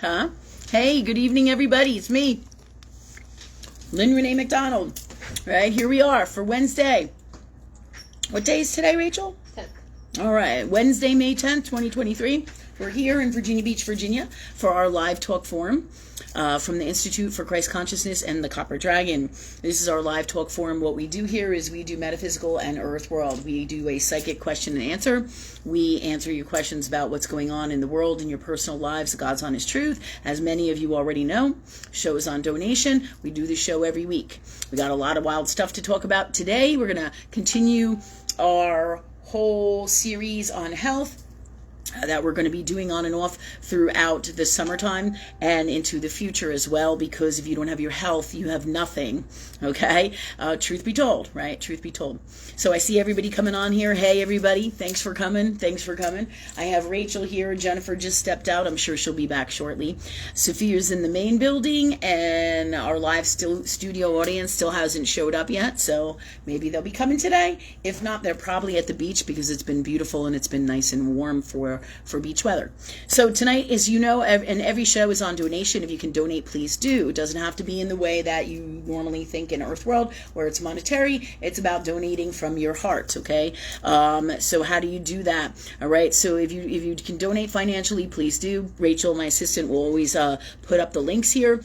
Huh? Hey, good evening, everybody. It's me, Lynn Rene MacDonald. Right, here we are for Wednesday. What day is today, Rachel? 10th. All right, Wednesday, May 10th, 2023. We're here in Virginia Beach, Virginia, for our live talk forum from the Institute for Christ Consciousness and the Copper Dragon. This is our live talk forum. What we do here is we do metaphysical and earth world. We do a psychic question and answer. We answer your questions about what's going on in the world, in your personal lives, God's honest truth. As many of you already know, show is on donation. We do the show every week. We got a lot of wild stuff to talk about today. We're going to continue our whole series on health that we're going to be doing on and off throughout the summertime and into the future as well, because if you don't have your health, you have nothing, okay? Truth be told, right? Truth be told. So I see everybody coming on here. Hey, everybody. Thanks for coming. Thanks for coming. I have Rachel here. Jennifer just stepped out. I'm sure she'll be back shortly. Sophia's in the main building, and our live studio audience still hasn't showed up yet, so maybe they'll be coming today. If not, they're probably at the beach because it's been beautiful and it's been nice and warm for beach weather. So tonight, as you know, and every show is on donation. If you can donate, please do. It doesn't have to be in the way that you normally think in Earth World, where it's monetary. It's about donating from your heart, okay? So how do you do that? All right, so if you can donate financially, please do. Rachel, my assistant, will always put up the links here.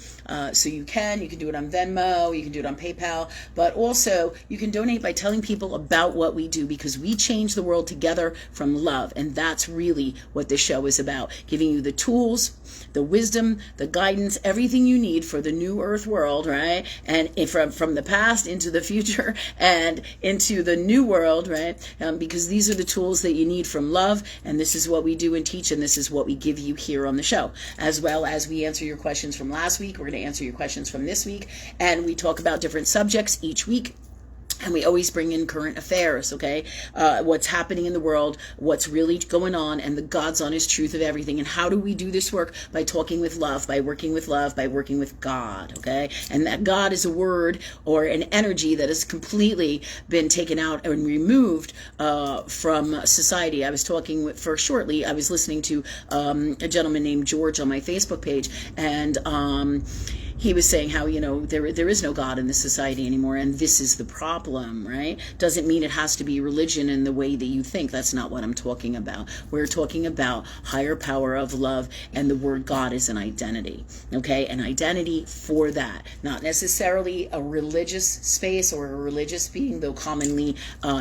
So you can do it on Venmo, you can do it on PayPal, but also you can donate by telling people about what we do, because we change the world together from love, and that's really what this show is about, giving you the tools, the wisdom, the guidance, everything you need for the new earth world, right? And from the past into the future and into the new world, right? Because these are the tools that you need from love, and this is what we do and teach, and this is what we give you here on the show, as well as we answer your questions from last week. We're going to answer your questions from this week, and we talk about different subjects each week. And we always bring in current affairs, okay? What's happening in the world, what's really going on, and the God's honest truth of everything. And how do we do this work? By talking with love, by working with love, by working with God, okay? And that God is a word or an energy that has completely been taken out and removed from society. I was talking shortly, I was listening to a gentleman named George on my Facebook page, and he was saying how, there is no God in this society anymore, and this is the problem, right? Doesn't mean it has to be religion in the way that you think. That's not what I'm talking about. We're talking about higher power of love, and the word God is an identity, okay? An identity for that. Not necessarily a religious space or a religious being, though commonly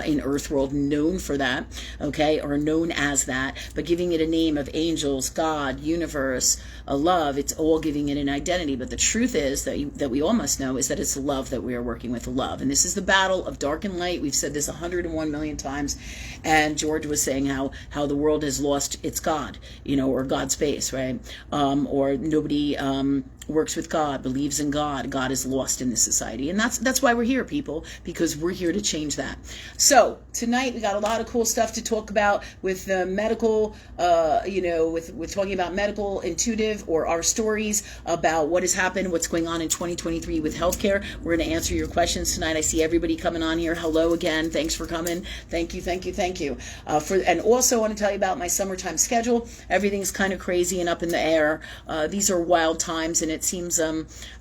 in Earth World known for that, okay? Or known as that, but giving it a name of angels, God, universe, a love. It's all giving it an identity, but the truth is that we all must know is that it's love that we are working with, love. And this is the battle of dark and light. We've said this 101 million times. And George was saying how the world has lost its God, or God's space, right? Or nobody works with God, believes in God. God is lost in this society. And that's why we're here, people, because we're here to change that. So tonight we got a lot of cool stuff to talk about with the medical, with talking about medical, intuitive, or our stories about what has happened, what's going on in 2023 with healthcare. We're going to answer your questions tonight. I see everybody coming on here. Hello again. Thanks for coming. Thank you. And also want to tell you about my summertime schedule. Everything's kind of crazy and up in the air. These are wild times, and it seems,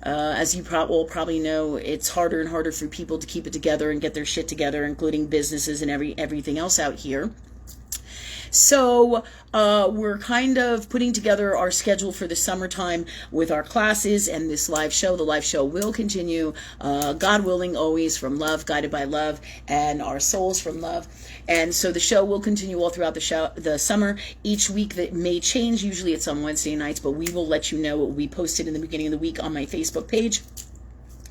as you all probably know, it's harder and harder for people to keep it together and get their shit together, including businesses and everything else out here. So we're kind of putting together our schedule for the summertime with our classes and this live show. The live show will continue, God willing, always from love, guided by love, and our souls from love. And so the show will continue all throughout the summer. Each week that may change. Usually it's on Wednesday nights, but we will let you know. It will be posted in the beginning of the week on my Facebook page,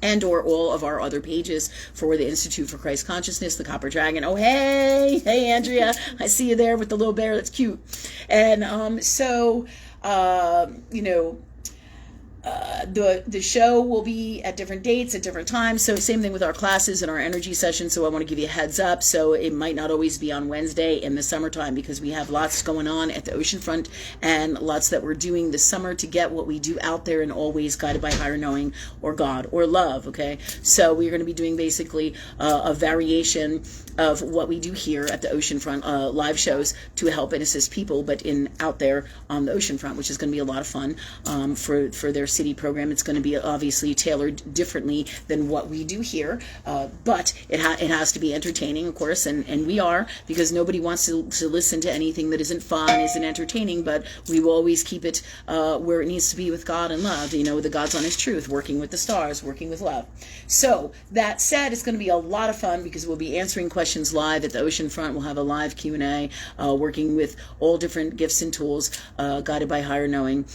and or all of our other pages for the Institute for Christ Consciousness, the Copper Dragon. Oh, hey, Andrea, I see you there with the little bear. That's cute. And the show will be at different dates at different times. So same thing with our classes and our energy sessions. So I want to give you a heads up. So it might not always be on Wednesday in the summertime because we have lots going on at the oceanfront and lots that we're doing this summer to get what we do out there, and always guided by higher knowing or God or love. Okay, so we're going to be doing basically a variation of what we do here at the oceanfront, live shows to help and assist people, but in out there on the oceanfront, which is going to be a lot of fun for their city program. It's going to be obviously tailored differently than what we do here, but it has to be entertaining, of course, and we are, because nobody wants to listen to anything that isn't fun, isn't entertaining, but we will always keep it where it needs to be with God and love, the God's honest truth, working with the stars, working with love. So that said, it's going to be a lot of fun because we'll be answering questions live at the oceanfront. We'll have a live Q&A, working with all different gifts and tools, guided by higher knowing,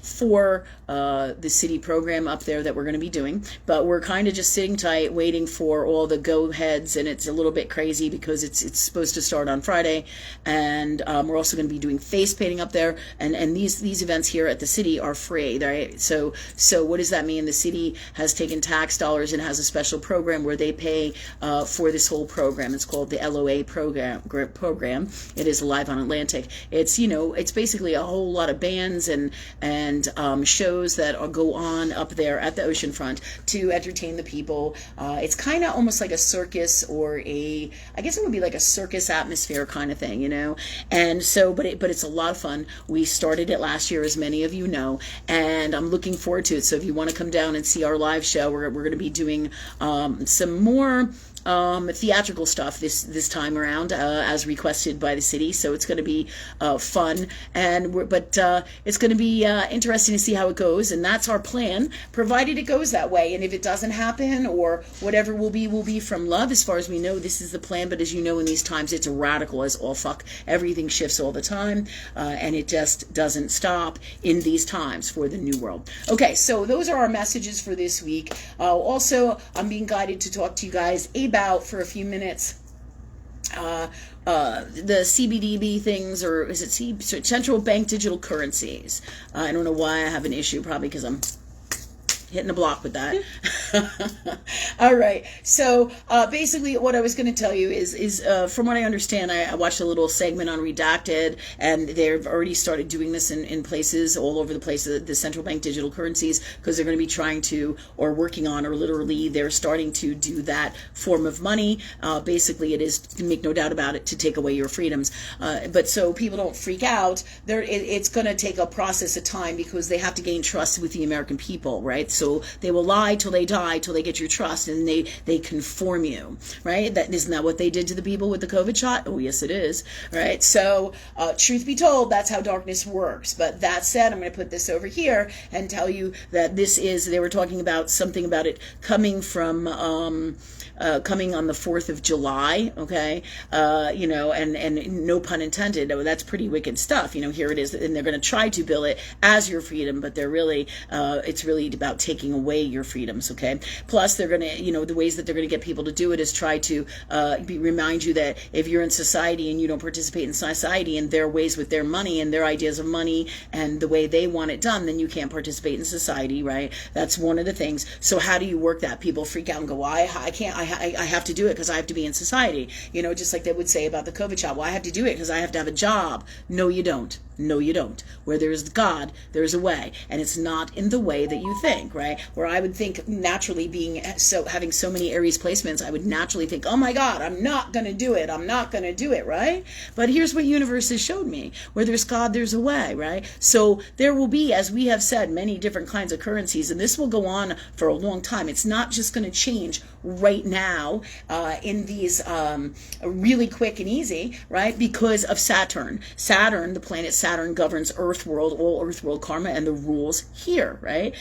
for the city program up there that we're going to be doing. But we're kind of just sitting tight, waiting for all the go-heads, and it's a little bit crazy because it's supposed to start on Friday, and we're also going to be doing face painting up there, and these events here at the city are free, right? So what does that mean? The city has taken tax dollars and has a special program where they pay for this whole program. It's called the LOA program. It is Live on Atlantic. It's basically a whole lot of bands and shows that go on up there at the oceanfront to entertain the people. It's kind of almost like a circus, or I guess it would be like a circus atmosphere kind of thing, And so, but it's a lot of fun. We started it last year, as many of you know, and I'm looking forward to it. So if you want to come down and see our live show, we're going to be doing some more theatrical stuff this time around, as requested by the city. So it's going to be fun, but it's going to be interesting to see how it goes, and that's our plan, provided it goes that way. And if it doesn't happen, or whatever will be from love, as far as we know, this is the plan. But as you know, in these times, it's radical as all fuck. Everything shifts all the time, and it just doesn't stop in these times for the new world. Okay, so those are our messages for this week. Also, I'm being guided to talk to you guys about, for a few minutes, the CBDB things, or is it central bank digital currencies? I don't know why I have an issue, probably because I'm hitting a block with that. All right. So basically what I was going to tell you is from what I understand, I watched a little segment on Redacted, and they've already started doing this in places all over the place, the central bank digital currencies, because they're going to be trying to, or working on, or literally they're starting to do that form of money. Basically it is, to make no doubt about it, to take away your freedoms. But so people don't freak out, it's going to take a process of time, because they have to gain trust with the American people, right? So they will lie till they die, till they get your trust, and they conform you, right? Isn't that what they did to the people with the COVID shot? Oh, yes, it is, right? So truth be told, that's how darkness works. But that said, I'm going to put this over here and tell you that they were talking about something about it coming from coming on the 4th of July, okay? And no pun intended, that's pretty wicked stuff. Here it is, and they're going to try to bill it as your freedom, but they're really, it's really about taking away your freedoms, okay? Plus, they're going to, the ways that they're going to get people to do it is try to remind you that if you're in society and you don't participate in society and their ways with their money and their ideas of money and the way they want it done, then you can't participate in society, right? That's one of the things. So how do you work that? People freak out and go, well, I can't, I have to do it because I have to be in society. Just like they would say about the COVID shot. Well, I have to do it because I have to have a job. No, you don't. No, you don't. Where there's God, there's a way. And it's not in the way that you think, right? Where I would think naturally, having so many Aries placements, I would naturally think, oh my God, I'm not going to do it. I'm not going to do it, right? But here's what universe has showed me. Where there's God, there's a way, right? So there will be, as we have said, many different kinds of currencies, and this will go on for a long time. It's not just going to change right now in these really quick and easy, right? Because of Saturn. The planet Saturn governs Earth world, all Earth world karma and the rules here, right?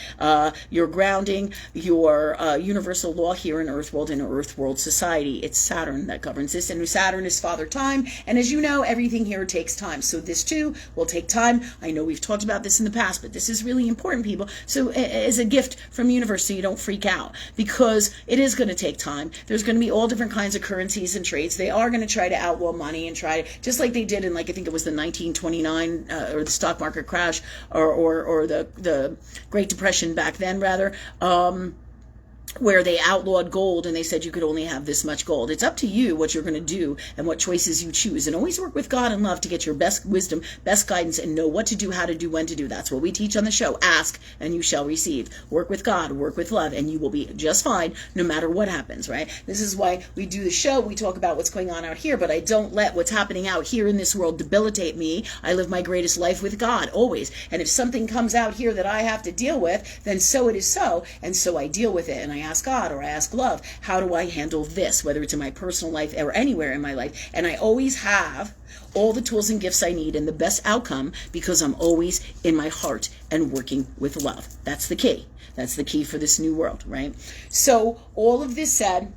your grounding, your universal law here in Earth World and Earth World society. It's Saturn that governs this, and Saturn is Father Time, and as you know, everything here takes time. So this too will take time. I know we've talked about this in the past, but this is really important, people. So as a gift from the universe, so you don't freak out, because it is going to take time. There's going to be all different kinds of currencies and trades. They are going to try to outlaw money and try to, just like they did in, like, I think it was the 1929 or the stock market crash, or the Great Depression back then, rather. Where they outlawed gold and they said you could only have this much gold. It's up to you what you're going to do and what choices you choose. And always work with God and love to get your best wisdom, best guidance, and know what to do, how to do, when to do. That's what we teach on the show. Ask and you shall receive. Work with God, work with love, and you will be just fine no matter what happens, right? This is why we do the show. We talk about what's going on out here, but I don't let what's happening out here in this world debilitate me. I live my greatest life with God, always. And if something comes out here that I have to deal with, then so it is so, and so I deal with it. And I ask God, or I ask love, how do I handle this, whether it's in my personal life or anywhere in my life? And I always have all the tools and gifts I need and the best outcome, because I'm always in my heart and working with love. That's the key. That's the key for this new world, right? So all of this said,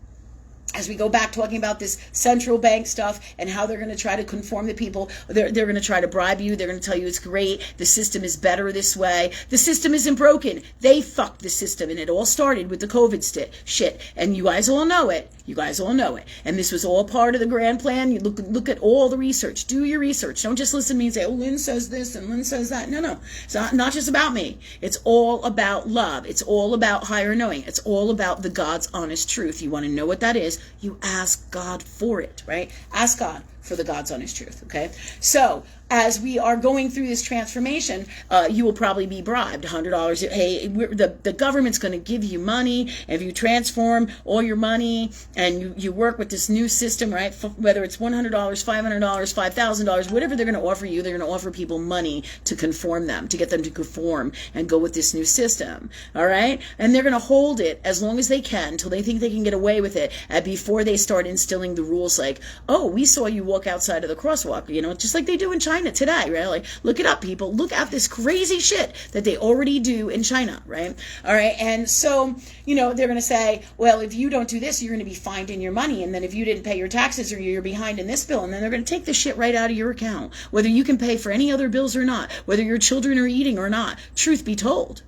as we go back talking about this central bank stuff and how they're going to try to conform the people, they're going to try to bribe you. They're going to tell you it's great. The system is better this way. The system isn't broken. They fucked the system, and it all started with the COVID shit. And you guys all know it. You guys all know it. And this was all part of the grand plan. You look at all the research. Do your research. Don't just listen to me and say, oh, Lynn says this and Lynn says that. No. It's not just about me. It's all about love. It's all about higher knowing. It's all about the God's honest truth. You want to know what that is? You ask God for it, right? Ask God for the God's honest truth, okay? So as we are going through this transformation, you will probably be bribed $100. Hey, the government's going to give you money. If you transform all your money and you work with this new system, right? Whether it's $100, $500, $5,000, whatever they're going to offer you, they're going to offer people money to conform them, to get them to conform and go with this new system, all right? And they're going to hold it as long as they can till they think they can get away with it, before they start instilling the rules like, oh, we saw you walk outside of the crosswalk, just like they do in China today, right? Like, look it up, people. Look at this crazy shit that they already do in China, right? All right. And so, they're going to say, well, if you don't do this, you're going to be fined in your money. And then if you didn't pay your taxes, or you're behind in this bill, and then they're going to take the shit right out of your account, whether you can pay for any other bills or not, whether your children are eating or not. Truth be told,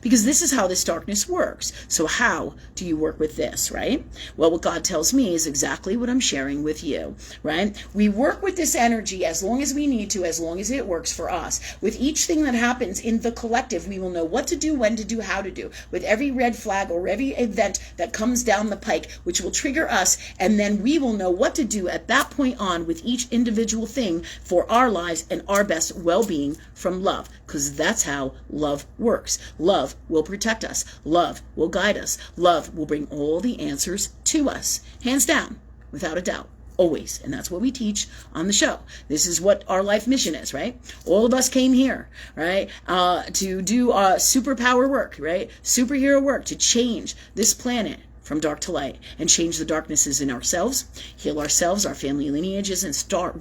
because this is how this darkness works. So how do you work with this, right? Well, what God tells me is exactly what I'm sharing with you, right? We work with this energy as long as we need to, as long as it works for us. With each thing that happens in the collective, we will know what to do, when to do, how to do. With every red flag or every event that comes down the pike, which will trigger us, and then we will know what to do at that point on with each individual thing for our lives and our best well-being from love, because that's how love works. Love will protect us. Love will guide us. Love will bring all the answers to us. Hands down, without a doubt. Always. And that's what we teach on the show. This is what our life mission is, right? All of us came here, right? To do superpower work, right? Superhero work to change this planet from dark to light and change the darknesses in ourselves, heal ourselves, our family lineages, and start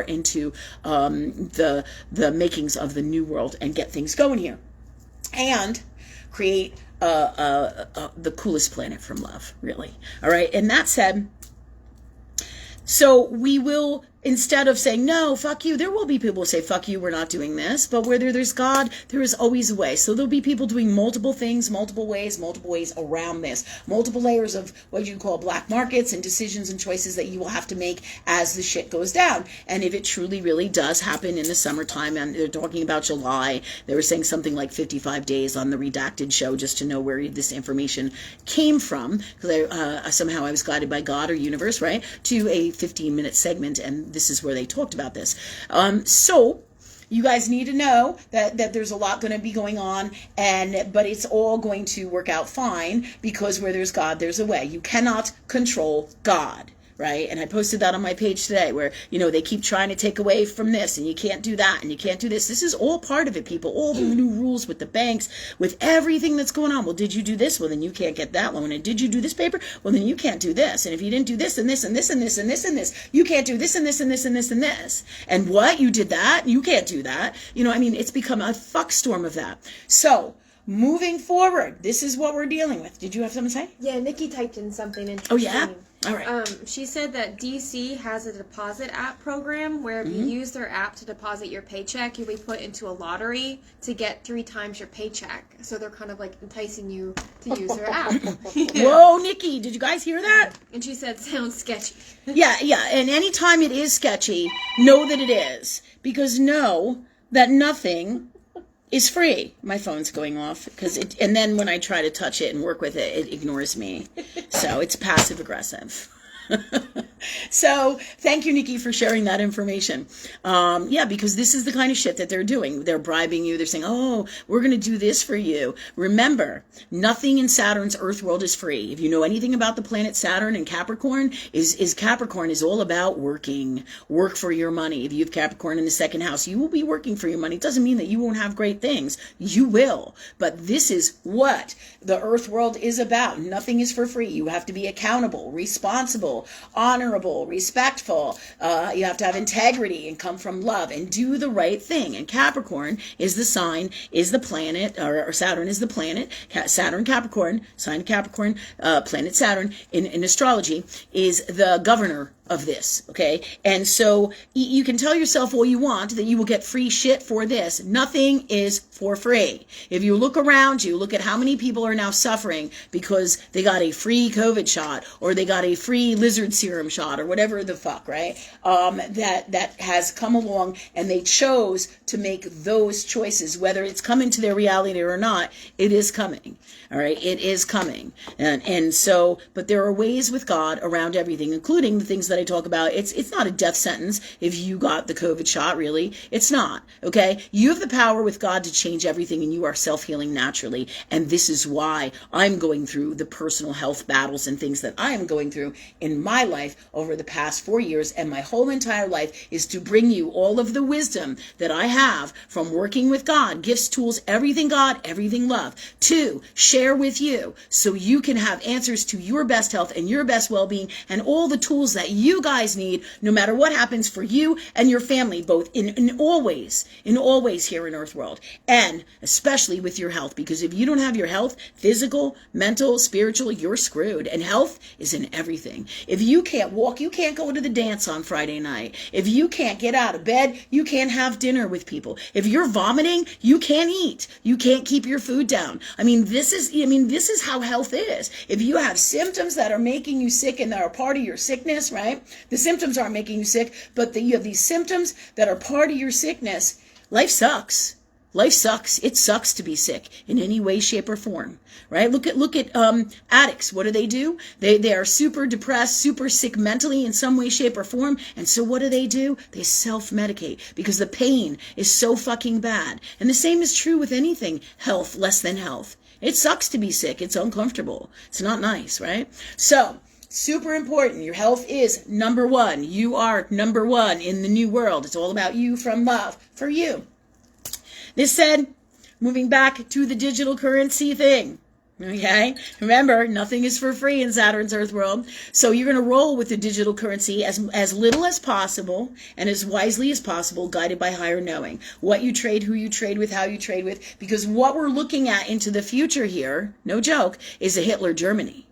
into the makings of the new world and get things going here. And create the coolest planet from love, really. All right. And that said, so we will, instead of saying, no, fuck you, there will be people who say, fuck you, we're not doing this. But where there's God, there is always a way. So there'll be people doing multiple things, multiple ways around this. Multiple layers of what you call black markets and decisions and choices that you will have to make as the shit goes down. And if it truly, really does happen in the summertime, and they're talking about July, they were saying something like 55 days on the Redacted show, just to know where this information came from. Because somehow I was guided by God or universe, right, to a 15-minute segment, and this is where they talked about this. So you guys need to know that there's a lot going to be going on, but it's all going to work out fine, because where there's God, there's a way. You cannot control God. Right? And I posted that on my page today, where, they keep trying to take away from this, and you can't do that, and you can't do this. This is all part of it, people. All the new rules with the banks, with everything that's going on. Well, did you do this? Well, then you can't get that loan. And did you do this paper? Well, then you can't do this. And if you didn't do this and this and this and this and this and this, you can't do this and this and this and this and this. And what? You did that? You can't do that. It's become a fuck storm of that. So moving forward, this is what we're dealing with. Did you have something to say? Yeah, Nikki typed in something interesting. Oh, yeah? All right. She said that DC has a deposit app program where if you use their app to deposit your paycheck, you'll be put into a lottery to get 3 times your paycheck. So they're kind of like enticing you to use their app. Whoa, Nikki, did you guys hear that? And she said, sounds sketchy. Yeah. And anytime it is sketchy, know that it is. Because know that nothing is free. My phone's going off and then when I try to touch it and work with it, it ignores me. So it's passive aggressive. So thank you, Nikki, for sharing that information. Yeah, because this is the kind of shit that they're doing. They're bribing you. They're saying, oh, we're going to do this for you. Remember, nothing in Saturn's Earth world is free. If you know anything about the planet Saturn and Capricorn, Capricorn is all about working. Work for your money. If you have Capricorn in the second house, you will be working for your money. It doesn't mean that you won't have great things. You will. But this is what the Earth world is about. Nothing is for free. You have to be accountable, responsible, honorable, respectful. You have to have integrity and come from love and do the right thing. And Capricorn is the sign, is the planet, or Saturn is the planet. Saturn, Capricorn, sign Capricorn, planet Saturn in astrology is the governor of this, okay? And so you can tell yourself all you want that you will get free shit for this. Nothing is for free. If you look around you, look at how many people are now suffering because they got a free COVID shot or they got a free lizard serum shot or whatever the fuck, right? That has come along and they chose to make those choices, whether it's come into their reality or not, it is coming. All right, it is coming. And so, but there are ways with God around everything, including the things that I talk about. It's not a death sentence if you got the COVID shot, really. It's not, okay? You have the power with God to change everything, and you are self-healing naturally. And this is why I'm going through the personal health battles and things that I am going through in my life over the past 4 years, and my whole entire life is to bring you all of the wisdom that I have from working with God, gifts, tools, everything God, everything love, to share with you so you can have answers to your best health and your best well-being and all the tools that you guys need no matter what happens for you and your family, both in all ways here in Earth World, and especially with your health, because if you don't have your health, physical, mental, spiritual, you're screwed. And health is in everything. If you can't walk, you can't go to the dance on Friday night. If you can't get out of bed, you can't have dinner with people. If you're vomiting, you can't eat. You can't keep your food down. This is how health is. If you have symptoms that are making you sick and that are part of your sickness, right? The symptoms aren't making you sick, but you have these symptoms that are part of your sickness. Life sucks. Life sucks. It sucks to be sick in any way, shape, or form, right? Look at addicts. What do? They are super depressed, super sick mentally in some way, shape, or form. And so what do? They self-medicate because the pain is so fucking bad. And the same is true with anything health, less than health. It sucks to be sick. It's uncomfortable. It's not nice, right? So, super important. Your health is number one. You are number one in the new world. It's all about you from love for you. This said, moving back to the digital currency thing. Okay? Remember, nothing is for free in Saturn's Earth world. So you're going to roll with the digital currency as little as possible and as wisely as possible, guided by higher knowing. What you trade, who you trade with, how you trade with. Because what we're looking at into the future here, no joke, is a Hitler Germany.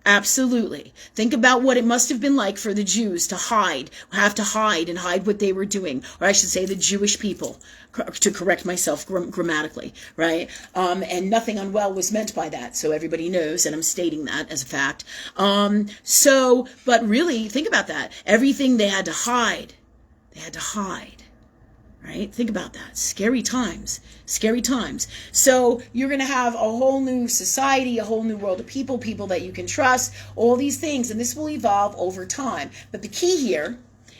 Absolutely. Think about what it must have been like for the Jews to hide what they were doing. Or I should say the Jewish people, to correct myself grammatically, right? And nothing unwell was meant by that. So everybody knows, and I'm stating that as a fact. But really, think about that. Everything they had to hide. Right? Think about that. Scary times. So you're going to have a whole new society, a whole new world of people that you can trust, all these things, and this will evolve over time. But the key here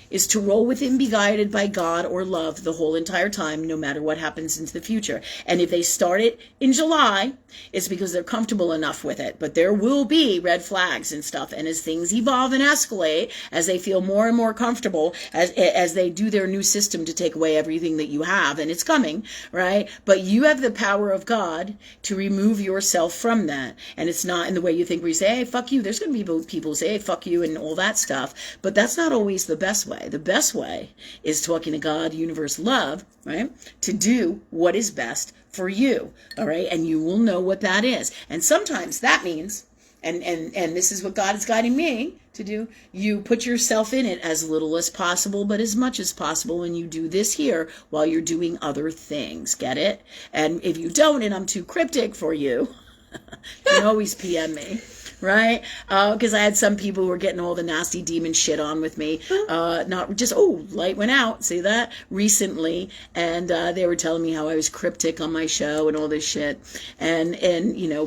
is to roll with it and be guided by God or love the whole entire time, no matter what happens into the future. And if they start it in July, it's because they're comfortable enough with it. But there will be red flags and stuff. And as things evolve and escalate, as they feel more and more comfortable, as they do their new system to take away everything that you have, and it's coming, right? But you have the power of God to remove yourself from that. And it's not in the way you think where you say, hey, fuck you. There's going to be people who say, hey, fuck you and all that stuff. But that's not always the best way. way, the best way is talking to God, universe, love, right? To do what is best for you, all right? And you will know what that is. And sometimes that means, and this is what God is guiding me to do, you put yourself in it as little as possible, but as much as possible, and you do this here while you're doing other things. Get it? And if you don't, and I'm too cryptic for you, you can always PM me. Right? Because I had some people who were getting all the nasty demon shit on with me. Not just, light went out. See that? Recently. And they were telling me how I was cryptic on my show and all this shit. And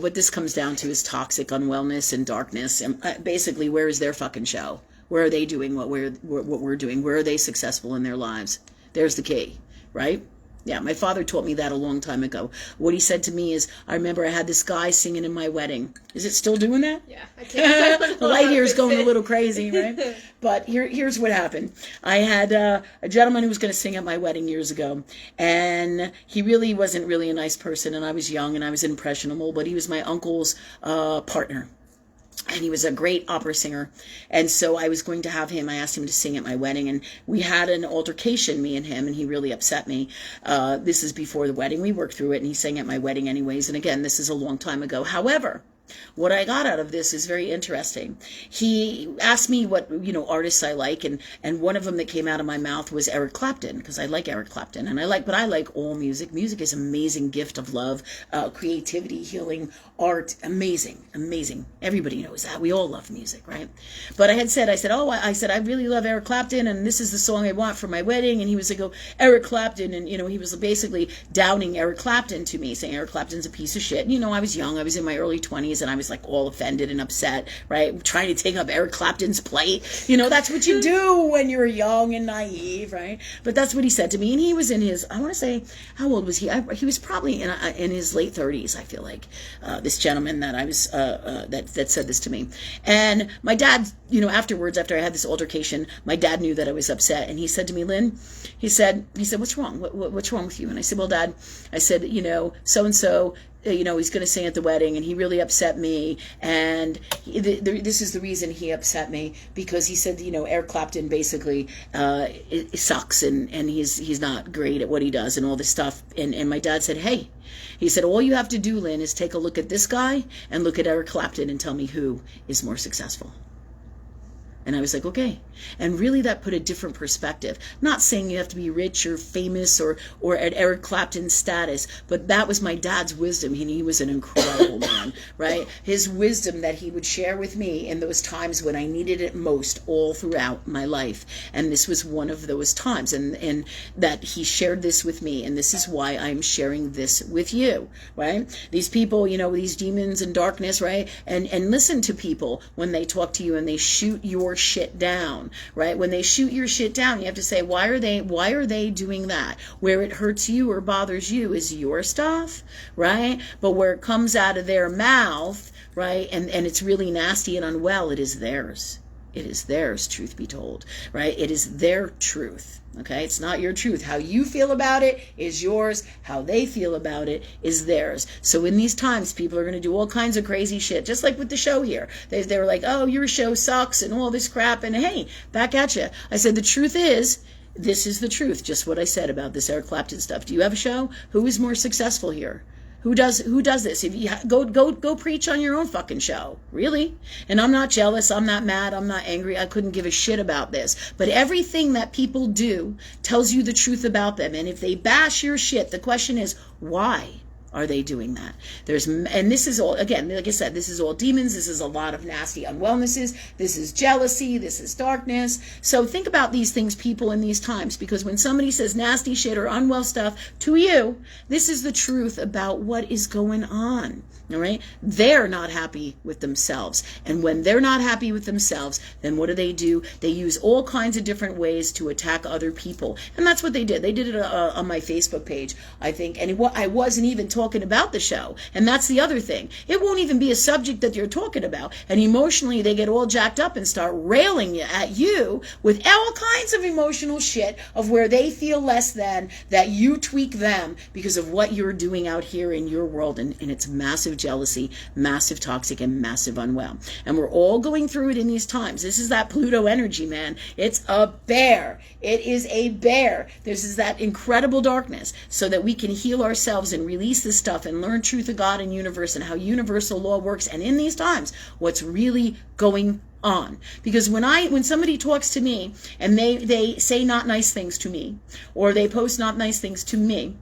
what this comes down to is toxic unwellness and darkness. And basically, where is their fucking show? Where are they doing what we're doing? Where are they successful in their lives? There's the key. Right? Yeah, my father taught me that a long time ago. What he said to me is, I remember I had this guy singing in my wedding. Is it still doing that? Yeah, I can't. The light here is going a little crazy, right? But here's what happened. I had a gentleman who was going to sing at my wedding years ago, and he really wasn't really a nice person, and I was young and I was impressionable, but he was my uncle's partner. And he was a great opera singer. And so I was going to have him, I asked him to sing at my wedding, and we had an altercation, me and him, and he really upset me. This is before the wedding. We worked through it, and he sang at my wedding anyways. And again, this is a long time ago. However, what I got out of this is very interesting. He asked me what, artists I like, and one of them that came out of my mouth was Eric Clapton, because I like Eric Clapton, but I like all music. Music is an amazing gift of love, creativity, healing, art, amazing. Everybody knows that. We all love music, right? But I said, I really love Eric Clapton, and this is the song I want for my wedding. And he was like, Eric Clapton, and he was basically downing Eric Clapton to me, saying Eric Clapton's a piece of shit. I was young. I was in my early 20s, and I was like all offended and upset, right? Trying to take up Eric Clapton's plate. That's what you do when you're young and naive, right? But that's what he said to me. And he was in his, I want to say, how old was he? He was probably in his late 30s, I feel like, this gentleman that I was, that said this to me. And my dad, afterwards, after I had this altercation, my dad knew that I was upset. And he said to me, Lynn, he said, what's wrong? What's wrong with you? And I said, well, Dad, I said, so-and-so, he's going to sing at the wedding, and he really upset me, and this is the reason he upset me, because he said, Eric Clapton basically it sucks, and he's not great at what he does and all this stuff, and my dad said, hey, he said, all you have to do, Lynn, is take a look at this guy and look at Eric Clapton and tell me who is more successful. And I was like, okay. And really that put a different perspective. Not saying you have to be rich or famous or at Eric Clapton's status, but that was my dad's wisdom. And he was an incredible man, right? His wisdom that he would share with me in those times when I needed it most all throughout my life. And this was one of those times. And that he shared this with me. And this is why I'm sharing this with you, right? These people, these demons and darkness, right? And listen to people when they talk to you and they shoot your shit down, right? When they shoot your shit down, you have to say, why are they doing that? Where it hurts you or bothers you is your stuff, right? But where it comes out of their mouth, right, and it's really nasty and unwell, it is theirs. It is theirs, truth be told, right? It is their truth. Okay, it's not your truth. How you feel about it is yours. How they feel about it is theirs. So in these times, people are going to do all kinds of crazy shit, just like with the show here. They were like, oh, your show sucks and all this crap. And hey, back at you. I said, the truth is, this is the truth. Just what I said about this Eric Clapton stuff. Do you have a show? Who is more successful here? Who does this? If you go preach on your own fucking show, really. And I'm not jealous. I'm not mad. I'm not angry. I couldn't give a shit about this. But everything that people do tells you the truth about them. And if they bash your shit, the question is, why are they doing that? And this is all, again, like I said, this is all demons. This is a lot of nasty unwellnesses. This is jealousy. This is darkness. So think about these things, people, in these times, because when somebody says nasty shit or unwell stuff to you, this is the truth about what is going on. All right? They're not happy with themselves. And when they're not happy with themselves, then what do? They use all kinds of different ways to attack other people. And that's what they did. They did it on my Facebook page, I think. And I wasn't even talking talking about the show. And that's the other thing. It won't even be a subject that you're talking about. And emotionally, they get all jacked up and start railing at you with all kinds of emotional shit of where they feel less than, that you tweak them because of what you're doing out here in your world. And it's massive jealousy, massive toxic, and massive unwell. And we're all going through it in these times. This is that Pluto energy, man. It's a bear. It is a bear. This is that incredible darkness, so that we can heal ourselves and release this stuff and learn truth of God and universe and how universal law works. And in these times, what's really going on. Because when somebody talks to me and they say not nice things to me, or they post not nice things to me,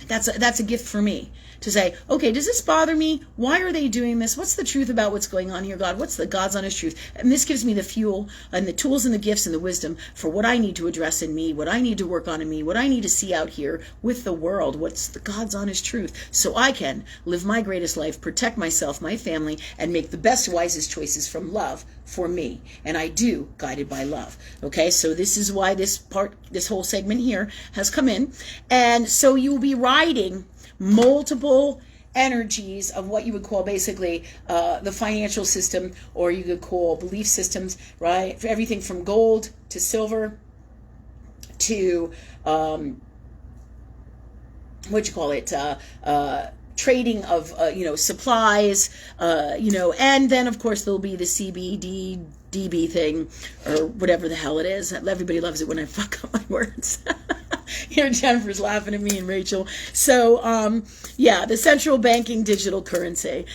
that's a gift for me to say, okay, does this bother me? Why are they doing this? What's the truth about what's going on here, God? What's the God's honest truth? And this gives me the fuel and the tools and the gifts and the wisdom for what I need to address in me, what I need to work on in me, what I need to see out here with the world. What's the God's honest truth? So I can live my greatest life, protect myself, my family, and make the best, wisest choices from love for me. And I do, guided by love. Okay, so this is why this whole segment here has come in. And so you will be riding multiple energies of what you would call basically the financial system, or you could call belief systems, right? For everything from gold to silver to trading of supplies, and then of course there'll be the CBDB thing, or whatever the hell it is. Everybody loves it when I fuck up my words. Here Jennifer's laughing at me, and Rachel. So, the central banking digital currency.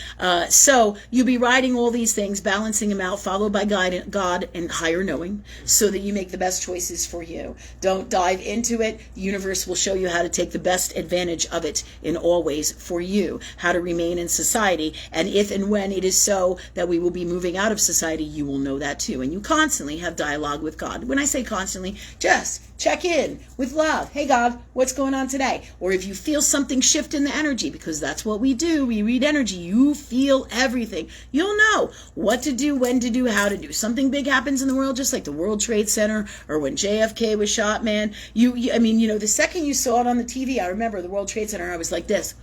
So you'll be writing all these things, balancing them out, followed by God and higher knowing, so that you make the best choices for you. Don't dive into it. The universe will show you how to take the best advantage of it in all ways for you, how to remain in society. And if and when it is so that we will be moving out of society, you will know that too. And you constantly have dialogue with God. When I say constantly, just check in with love. Hey God, what's going on today? Or if you feel something shift in the energy, because that's what we do. We read energy. You feel everything. You'll know what to do, when to do, how to do. Something big happens in the world, just like the World Trade Center, or when JFK was shot, man. The second you saw it on the TV, I remember the World Trade Center, I was like this.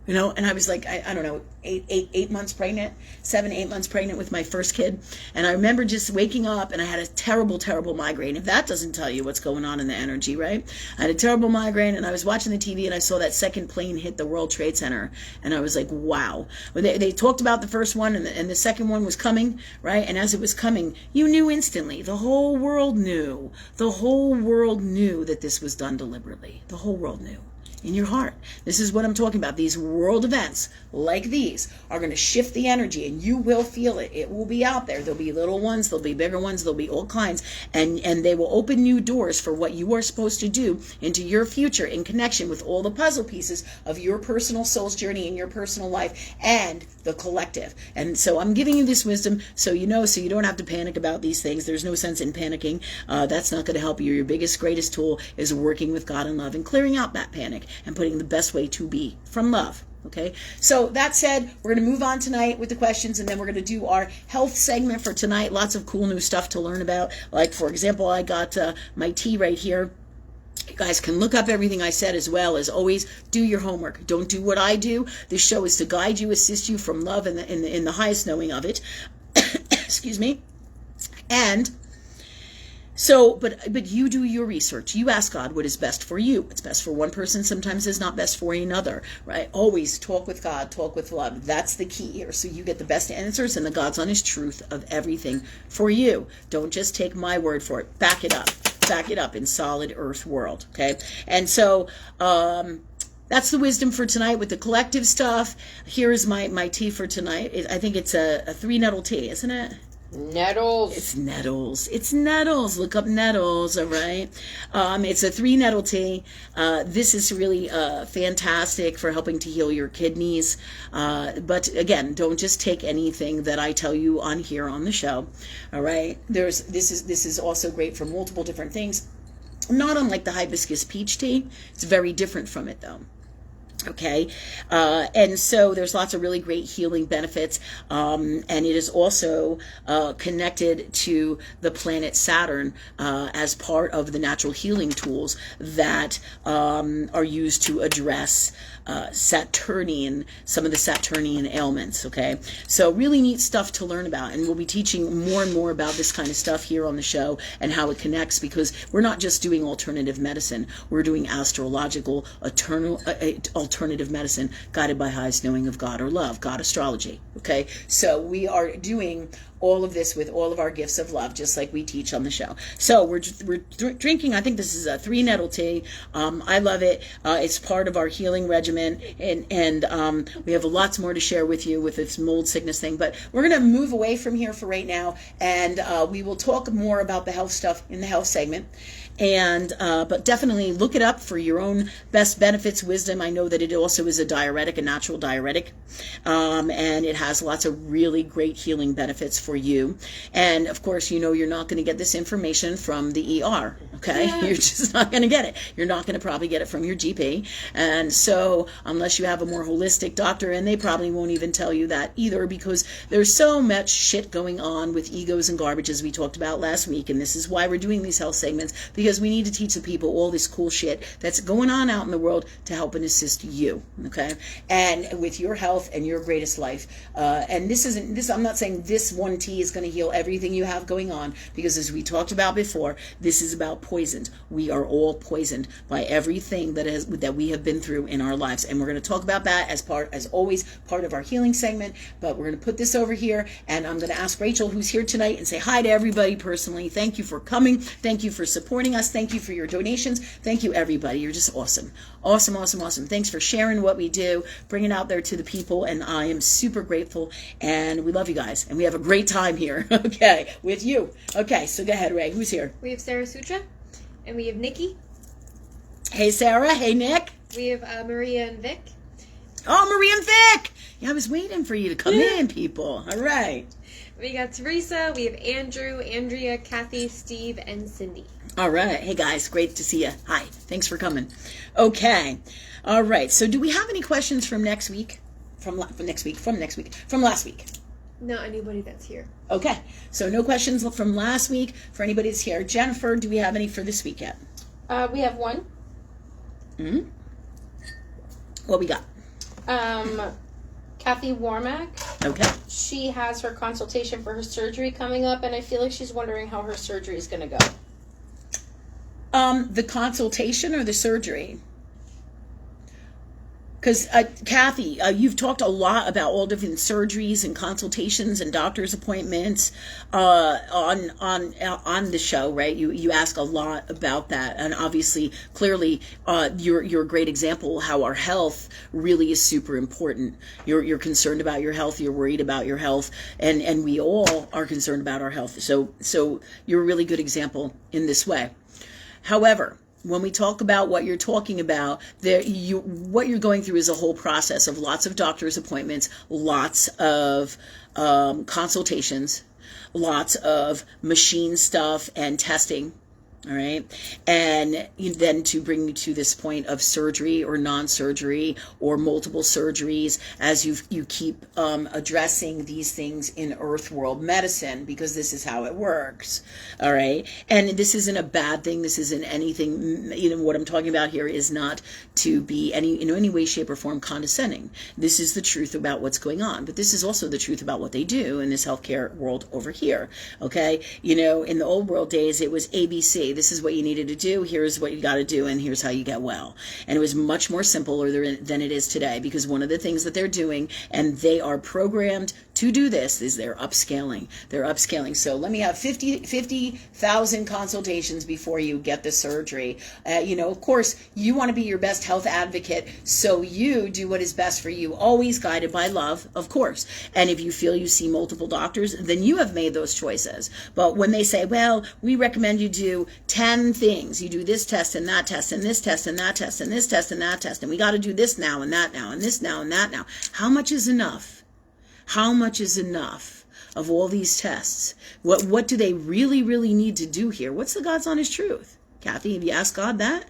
And I was like, I don't know, 8 months pregnant, 7-8 months pregnant with my first kid. And I remember just waking up, and I had a terrible, terrible migraine. If that doesn't tell you what's going on in the energy, right? I had a terrible migraine, and I was watching the TV, and I saw that second plane hit the World Trade Center. And I was like, wow. They talked about the first one, and the second one was coming, right? And as it was coming, you knew instantly. The whole world knew. The whole world knew that this was done deliberately. The whole world knew. In your heart. This is what I'm talking about. These world events like these are going to shift the energy, and you will feel it. It will be out there. There'll be little ones, there'll be bigger ones, there'll be all kinds, and they will open new doors for what you are supposed to do into your future in connection with all the puzzle pieces of your personal soul's journey in your personal life and the collective. And so I'm giving you this wisdom so you don't have to panic about these things. There's no sense in panicking. That's not going to help you. Your biggest, greatest tool is working with God and love and clearing out that panic and putting the best way to be from love. Okay, so that said, we're going to move on tonight with the questions, and then we're going to do our health segment for tonight. Lots of cool new stuff to learn about. Like, for example, I got my tea right here. You guys can look up everything I said, as well as always do your homework. Don't do what I do. This show is to guide you, assist you from love and in the highest knowing of it. Excuse me. And so, but you do your research. You ask God what is best for you. What's best for one person sometimes is not best for another, right? Always talk with God, talk with love. That's the key here. So you get the best answers and the God's honest truth of everything for you. Don't just take my word for it. Back it up. Back it up in solid earth world, okay? And so, that's the wisdom for tonight with the collective stuff. Here is my tea for tonight. I think it's a 3-nettle tea, isn't it? Nettles. It's nettles. It's nettles. Look up nettles, all right? It's a 3-nettle tea. This is really fantastic for helping to heal your kidneys. But again, don't just take anything that I tell you on here on the show, all right? This is also great for multiple different things. Not unlike the hibiscus peach tea. It's very different from it, though. Okay, and so there's lots of really great healing benefits, and it is also connected to the planet Saturn as part of the natural healing tools that are used to address some of the Saturnian ailments. Okay, so really neat stuff to learn about, and we'll be teaching more and more about this kind of stuff here on the show and how it connects, because we're not just doing alternative medicine, we're doing astrological alternative medicine guided by highest knowing of God or love, God astrology. Okay, so we are doing all of this with all of our gifts of love, just like we teach on the show. So we're drinking, I think this is a 3 nettle tea. I love it. It's part of our healing regimen, and we have lots more to share with you with this mold sickness thing, but we're going to move away from here for right now, and we will talk more about the health stuff in the health segment. And but definitely look it up for your own best benefits wisdom. I know that it also is a diuretic, a natural diuretic, and it has lots of really great healing benefits for you. And of course, you know you're not going to get this information from the ER. Okay, yeah. You're just not going to get it. You're not going to probably get it from your GP. And so unless you have a more holistic doctor, and they probably won't even tell you that either, because there's so much shit going on with egos and garbage, as we talked about last week. And this is why we're doing these health segments, because we need to teach the people all this cool shit that's going on out in the world to help and assist you, okay, and with your health and your greatest life. And I'm not saying this one tea is going to heal everything you have going on, because as we talked about before, this is about poisons. We are all poisoned by everything that we have been through in our lives, and we're going to talk about that as always part of our healing segment. But we're going to put this over here, and I'm going to ask Rachel, who's here tonight, and say hi to everybody personally. Thank you for coming. Thank you for supporting us. Thank you for your donations. Thank you, everybody. You're just awesome. Awesome, awesome, awesome. Thanks for sharing what we do, bringing it out there to the people, and I am super grateful, and we love you guys, and we have a great time here, okay, with you. Okay, so go ahead, Ray. Who's here? We have Sarah Sutra, and we have Nikki. Hey, Sarah. Hey, Nick. We have Maria and Vic. Oh, Maria and Vic! Yeah, I was waiting for you to come in, people. All right. We got Teresa, we have Andrew, Andrea, Kathy, Steve, and Cindy. All right. Hey, guys. Great to see you. Hi. Thanks for coming. Okay. All right. So do we have any questions from next week? From last week? Not anybody that's here. Okay. So no questions from last week for anybody that's here. Jennifer, do we have any for this week yet? We have one. Mm-hmm. What we got? Kathy Warmack. Okay. She has her consultation for her surgery coming up, and I feel like she's wondering how her surgery is going to go. The consultation or the surgery? Because Kathy, you've talked a lot about all different surgeries and consultations and doctor's appointments on the show, right? You ask a lot about that, and obviously, clearly, you're a great example how our health really is super important. You're concerned about your health. You're worried about your health, and we all are concerned about our health. So you're a really good example in this way. However, when we talk about what you're talking about, what you're going through is a whole process of lots of doctor's appointments, lots of consultations, lots of machine stuff and testing. All right. And then to bring you to this point of surgery or non-surgery or multiple surgeries as you keep addressing these things in earth world medicine, because this is how it works. All right. And this isn't a bad thing. This isn't anything, what I'm talking about here is not to be any way, shape or form condescending. This is the truth about what's going on, but this is also the truth about what they do in this healthcare world over here. Okay. In the old world days, it was ABC. This is what you needed to do. Here's what you got to do, and here's how you get well. And it was much more simpler than it is today, because one of the things that they're doing, and they are programmed to do this, is they're upscaling. They're upscaling. So let me have 50,000 consultations before you get the surgery. Of course, you want to be your best health advocate, so you do what is best for you, always guided by love, of course. And if you feel you see multiple doctors, then you have made those choices. But when they say, well, we recommend you do 10 things. You do this test and that test and this test and that test and this test and that test, and we got to do this now and that now and this now and that now. How much is enough? How much is enough of all these tests? What do they really, really need to do here? What's the God's honest truth? Kathy, have you asked God that?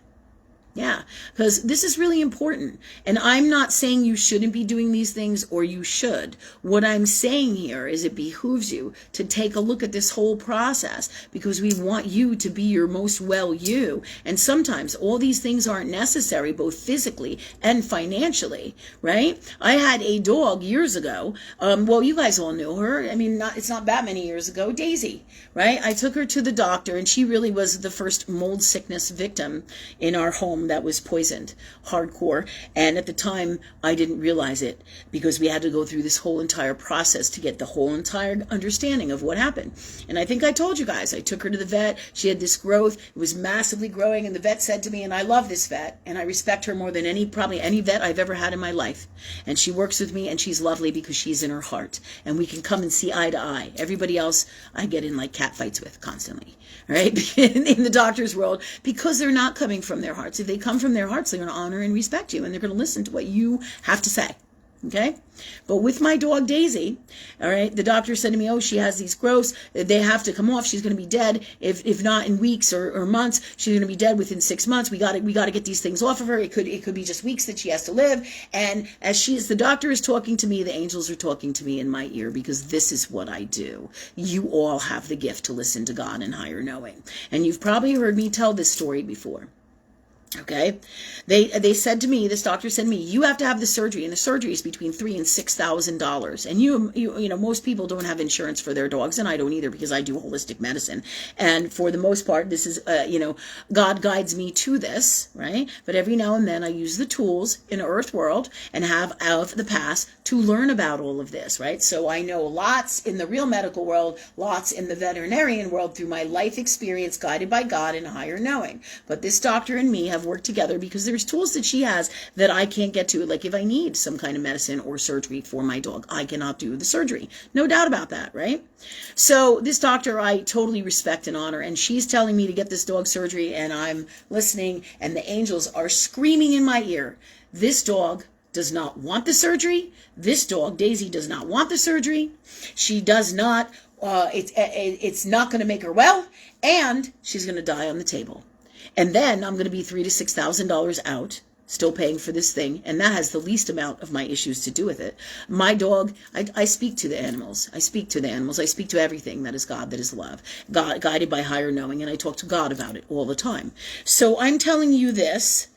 Yeah, because this is really important. And I'm not saying you shouldn't be doing these things or you should. What I'm saying here is it behooves you to take a look at this whole process because we want you to be your most well you. And sometimes all these things aren't necessary, both physically and financially, right? I had a dog years ago. Well, you guys all knew her. I mean, it's not that many years ago. Daisy, right? I took her to the doctor and she really was the first mold sickness victim in our home that was poisoned hardcore. And at the time, I didn't realize it because we had to go through this whole entire process to get the whole entire understanding of what happened. And I think I told you guys, I took her to the vet. She had this growth. It was massively growing. And the vet said to me, and I love this vet, and I respect her more than probably any vet I've ever had in my life. And she works with me, and she's lovely because she's in her heart. And we can come and see eye to eye. Everybody else, I get in like cat fights with constantly, right? In the doctor's world, because they're not coming from their hearts. If they come from their hearts, they're going to honor and respect you, and they're going to listen to what you have to say. Okay? But with my dog Daisy, all right, the doctor said to me, oh, she has these growths. They have to come off. She's going to be dead. If not in weeks or months, she's going to be dead within 6 months. We got to get these things off of her. It could be just weeks that she has to live. And as the doctor is talking to me, the angels are talking to me in my ear because this is what I do. You all have the gift to listen to God and higher knowing. And you've probably heard me tell this story before. Okay, they said to me, this doctor said to me, you have to have the surgery, and the surgery is between $3,000 and $6,000. And you know, most people don't have insurance for their dogs, and I don't either because I do holistic medicine. And for the most part, this is, God guides me to this, right? But every now and then I use the tools in Earth World and have out of the past to learn about all of this, right? So I know lots in the real medical world, lots in the veterinarian world through my life experience guided by God and higher knowing. But this doctor and me have worked together because there's tools that she has that I can't get to. Like if I need some kind of medicine or surgery for my dog, I cannot do the surgery. No doubt about that, right? So this doctor I totally respect and honor, and she's telling me to get this dog surgery, and I'm listening, and the angels are screaming in my ear, this dog does not want the surgery. This dog, Daisy, does not want the surgery. She does not, it's not going to make her well, and she's going to die on the table. And then I'm going to be $3,000 to $6,000 out, still paying for this thing. And that has the least amount of my issues to do with it. My dog, I speak to the animals. I speak to the animals. I speak to everything that is God, that is love, God, guided by higher knowing. And I talk to God about it all the time. So I'm telling you this,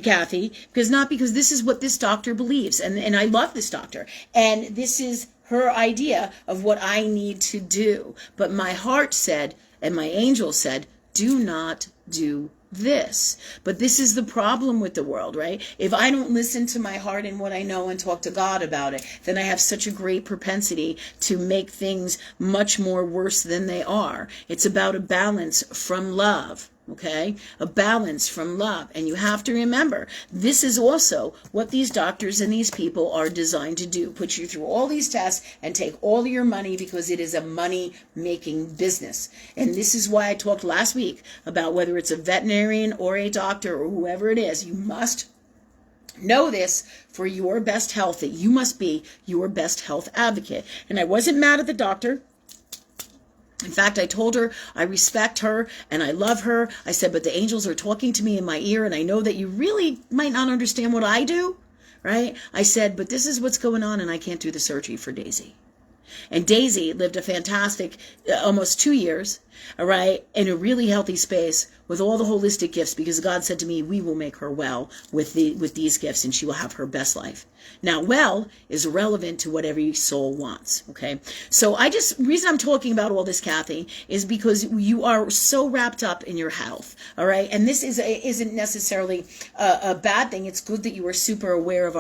Kathy, because this is what this doctor believes. And I love this doctor. And this is her idea of what I need to do. But my heart said, and my angel said, do not do this. But this is the problem with the world, right? If I don't listen to my heart and what I know and talk to God about it, then I have such a great propensity to make things much more worse than they are. It's about a balance from love. Okay, a balance from love. And you have to remember, this is also what these doctors and these people are designed to do. Put you through all these tests and take all of your money because it is a money-making business. And this is why I talked last week about whether it's a veterinarian or a doctor or whoever it is, you must know this for your best health, that you must be your best health advocate. And I wasn't mad at the doctor. In fact, I told her I respect her and I love her. I said, but the angels are talking to me in my ear, and I know that you really might not understand what I do, right? I said, but this is what's going on, and I can't do the surgery for Daisy. And Daisy lived a fantastic almost 2 years, all right, in a really healthy space with all the holistic gifts, because God said to me, we will make her well with these gifts, and she will have her best life. Now, well is relevant to what every soul wants, okay? So reason I'm talking about all this, Kathy, is because you are so wrapped up in your health, all right? And this isn't necessarily a bad thing. It's good that you are super aware of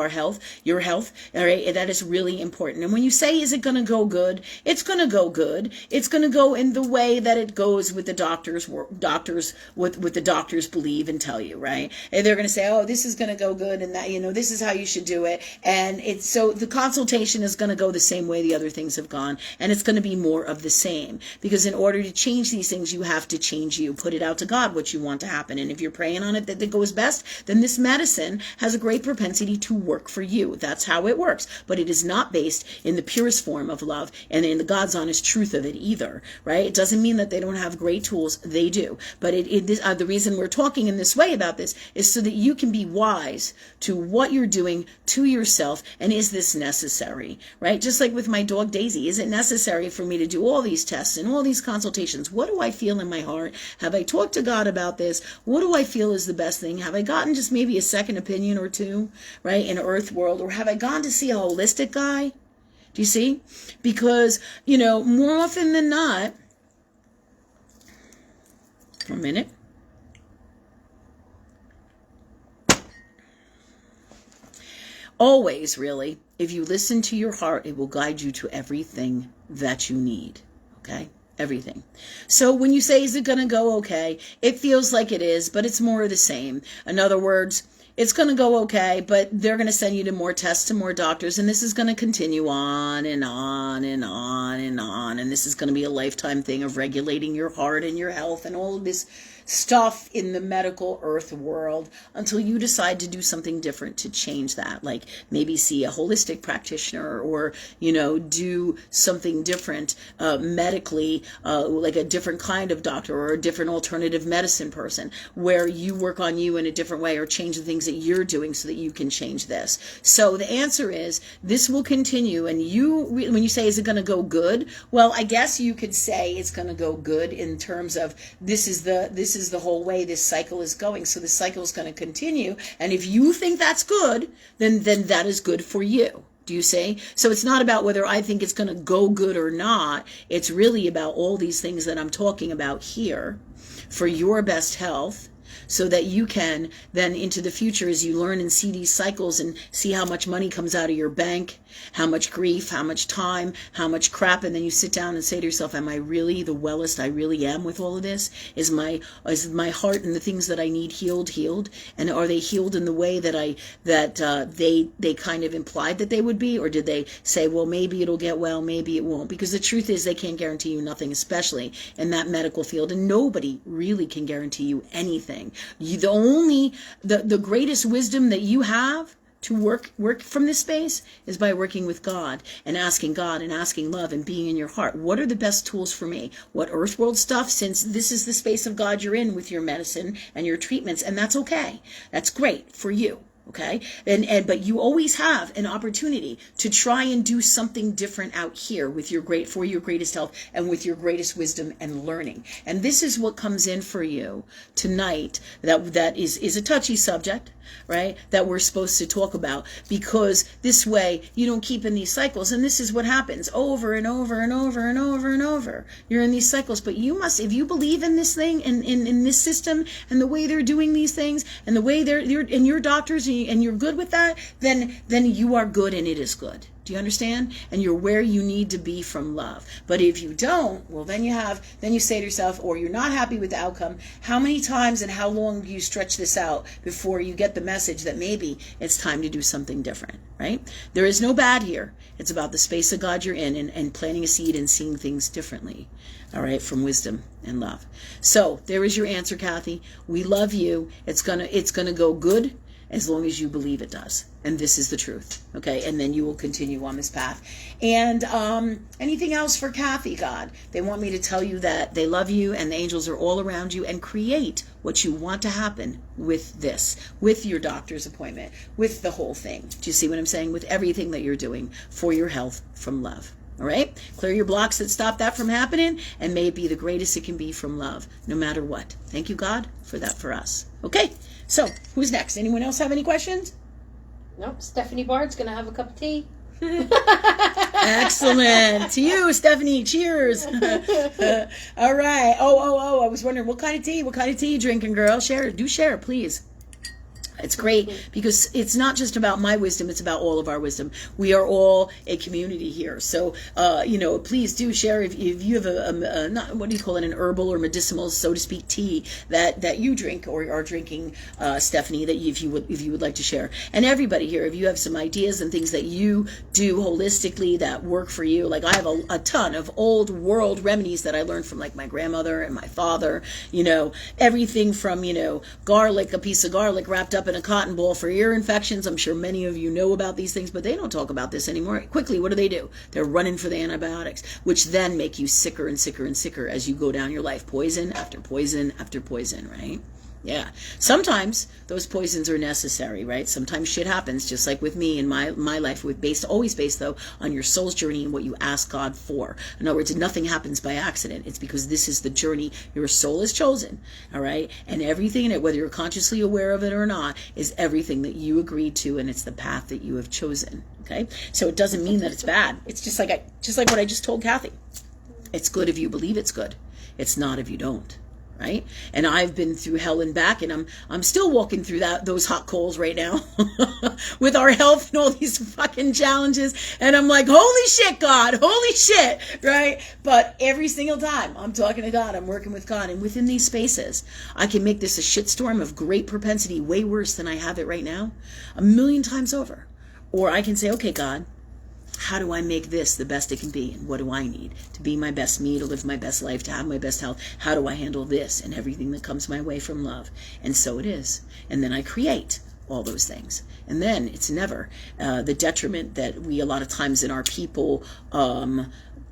your health, all right? That is really important. And when you say, is it going to go good? It's going to go good. It's going to go in the way that it goes with the doctors, what the doctors believe and tell you, right? And they're going to say, oh, this is going to go good, and that, this is how you should do it. And so the consultation is going to go the same way the other things have gone, and it's going to be more of the same. Because in order to change these things, you have to change you. Put it out to God what you want to happen. And if you're praying on it that it goes best, then this medicine has a great propensity to work for you. That's how it works. But it is not based in the purest form of love and in the God's honest truth of it either, right? It doesn't mean that they don't have great tools. They do. But it the reason we're talking in this way about this is so that you can be wise to what you're doing to yourself, and is this necessary, right? Just like with my dog Daisy, is it necessary for me to do all these tests and all these consultations? What do I feel in my heart? Have I talked to God about this? What do I feel is the best thing? Have I gotten just maybe a second opinion or two, right, in Earth World? Or have I gone to see a holistic guy? Do you see? Because, more often than not, for a minute. Always, really, if you listen to your heart, it will guide you to everything that you need. Okay? Everything. So when you say, is it going to go okay? It feels like it is, but it's more of the same. In other words, it's going to go okay, but they're going to send you to more tests and more doctors, and this is going to continue on and on and on and on, and this is going to be a lifetime thing of regulating your heart and your health and all of this stuff in the medical earth world until you decide to do something different to change that, like maybe see a holistic practitioner, or do something different medically, like a different kind of doctor or a different alternative medicine person, where you work on you in a different way or change the things that you're doing so that you can change this. So the answer is this will continue, and when you say, is it going to go good? Well, I guess you could say it's going to go good in terms of this is the whole way this cycle is going. So the cycle is going to continue. And if you think that's good, then that is good for you. Do you see? So it's not about whether I think it's going to go good or not. It's really about all these things that I'm talking about here for your best health, so that you can then into the future, as you learn and see these cycles and see how much money comes out of your bank, how much grief, how much time, how much crap, and then you sit down and say to yourself, am I really the wellest I really am with all of this? Is my heart and the things that I need healed? And are they healed in the way that they kind of implied that they would be? Or did they say, well, maybe it'll get well, maybe it won't? Because the truth is they can't guarantee you nothing, especially in that medical field, and nobody really can guarantee you anything. The greatest wisdom that you have to work from this space is by working with God and asking love and being in your heart. What are the best tools for me? What earth world stuff, since this is the space of God you're in with your medicine and your treatments, and that's okay. That's great for you. Okay. But you always have an opportunity to try and do something different out here for your greatest health and with your greatest wisdom and learning. And this is what comes in for you tonight. That is a touchy subject, right? That we're supposed to talk about, because this way you don't keep in these cycles. And this is what happens over and over and over and over and over. You're in these cycles, but you must, if you believe in this thing and in this system and the way they're doing these things and the way you're and your doctors and you're good with that, then you are good and it is good. Do you understand? And you're where you need to be from love. But if you don't, well, then you say to yourself, or you're not happy with the outcome, how many times and how long do you stretch this out before you get the message that maybe it's time to do something different, right? There is no bad here. It's about the space of God you're in and planting a seed and seeing things differently, all right, from wisdom and love. So there is your answer, Kathy. We love you. It's gonna go good as long as you believe it does. And this is the truth, okay? And then you will continue on this path. And anything else for Kathy, God? They want me to tell you that they love you and the angels are all around you, and create what you want to happen with this, with your doctor's appointment, with the whole thing. Do you see what I'm saying? With everything that you're doing for your health from love. All right? Clear your blocks that stop that from happening, and may it be the greatest it can be from love, no matter what. Thank you, God, for that for us. Okay, so who's next? Anyone else have any questions? Nope. Stephanie Bard's going to have a cup of tea. Excellent. To you, Stephanie. Cheers. All right. Oh, I was wondering, what kind of tea you drinking, girl? Share, please. It's great because it's not just about my wisdom, it's about all of our wisdom. We are all a community here. So, please do share if you have a not, what do you call it, an herbal or medicinal, so to speak, tea that you drink or are drinking, Stephanie, that if you would like to share. And everybody here, if you have some ideas and things that you do holistically that work for you, like I have a ton of old world remedies that I learned from like my grandmother and my father, everything from, garlic, a piece of garlic wrapped up in popping a cotton ball for ear infections. I'm sure many of you know about these things, but they don't talk about this anymore. Quickly, what do? They're running for the antibiotics, which then make you sicker and sicker and sicker as you go down your life. Poison after poison after poison, right? Yeah. Sometimes those poisons are necessary, right? Sometimes shit happens, just like with me in my life, always based though on your soul's journey and what you ask God for. In other words, nothing happens by accident. It's because this is the journey your soul has chosen, all right? And everything in it, whether you're consciously aware of it or not, is everything that you agreed to, and it's the path that you have chosen. Okay? So it doesn't mean that it's bad. It's just like what I just told Kathy. It's good if you believe it's good. It's not if you don't. Right? And I've been through hell and back, and I'm still walking through those hot coals right now with our health and all these fucking challenges. And I'm like, holy shit, God, holy shit, right? But every single time I'm talking to God, I'm working with God, and within these spaces, I can make this a shitstorm of great propensity, way worse than I have it right now, 1,000,000 times over. Or I can say, okay, God, how do I make this the best it can be? And what do I need to be my best me, to live my best life, to have my best health? How do I handle this and everything that comes my way from love? And so it is. And then I create all those things. And then it's never the detriment that we a lot of times in our people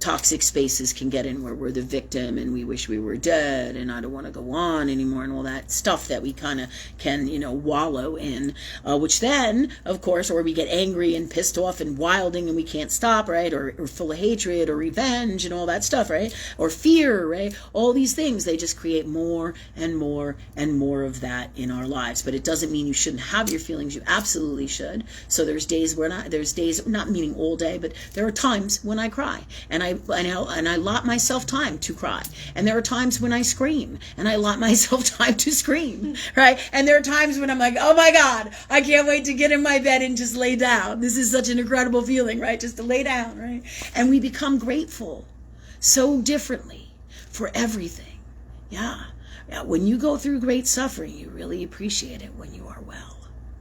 toxic spaces can get in, where we're the victim and we wish we were dead and I don't want to go on anymore and all that stuff that we kind of can, wallow in, which then, of course, or we get angry and pissed off and wilding and we can't stop, right? Or full of hatred or revenge and all that stuff, right? Or fear, right? All these things, they just create more and more and more of that in our lives. But it doesn't mean you shouldn't have your feelings. You absolutely should. So there's days, not meaning all day, but there are times when I cry and I allot myself time to cry. And there are times when I scream and I allot myself time to scream, right? And there are times when I'm like, oh my God, I can't wait to get in my bed and just lay down. This is such an incredible feeling, right? Just to lay down, right? And we become grateful so differently for everything. Yeah. When you go through great suffering, you really appreciate it when you are well.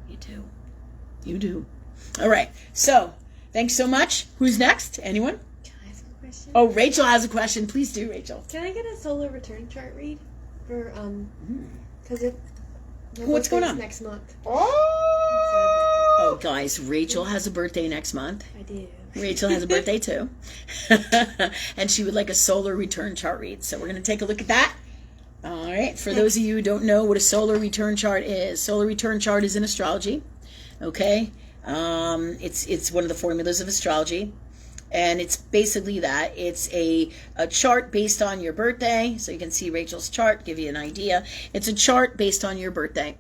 You do. You do. All right. So, thanks so much. Who's next? Anyone? Oh, Rachel has a question. Please do, Rachel. Can I get a solar return chart read for because what's going on next month? Oh, guys, Rachel has a birthday next month. I do. Rachel has a birthday too, and she would like a solar return chart read. So we're going to take a look at that. All right. For those of you who don't know what a solar return chart is, solar return chart is in astrology. Okay, it's one of the formulas of astrology. And it's basically that. It's a chart based on your birthday. So you can see Rachel's chart, give you an idea. It's a chart based on your birthday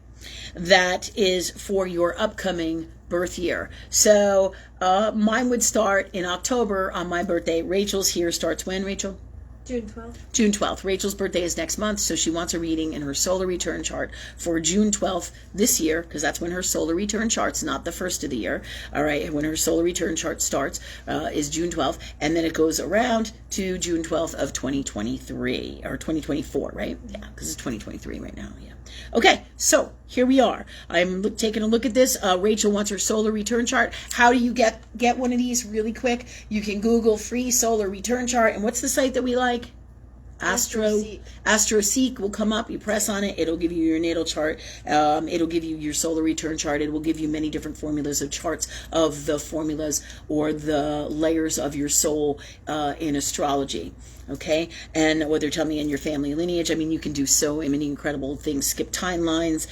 that is for your upcoming birth year. So mine would start in October on my birthday. Rachel's here starts when, Rachel? June 12th. June 12th. Rachel's birthday is next month, so she wants a reading in her solar return chart for June 12th this year, because that's when her solar return chart's not the first of the year. All right, when her solar return chart starts is June 12th, and then it goes around to June 12th of 2023, or 2024, right? Yeah, because it's 2023 right now, yeah. Okay, so here we are. I'm taking a look at this. Rachel wants her solar return chart. How do you get one of these really quick? You can Google free solar return chart. And what's the site that we like? AstroSeek will come up. You press on it. It'll give you your natal chart. It'll give you your solar return chart. It will give you many different formulas of charts of the formulas or the layers of your soul in astrology. Okay, and what they're telling me in your family lineage, I mean, you can do so many incredible things, skip timelines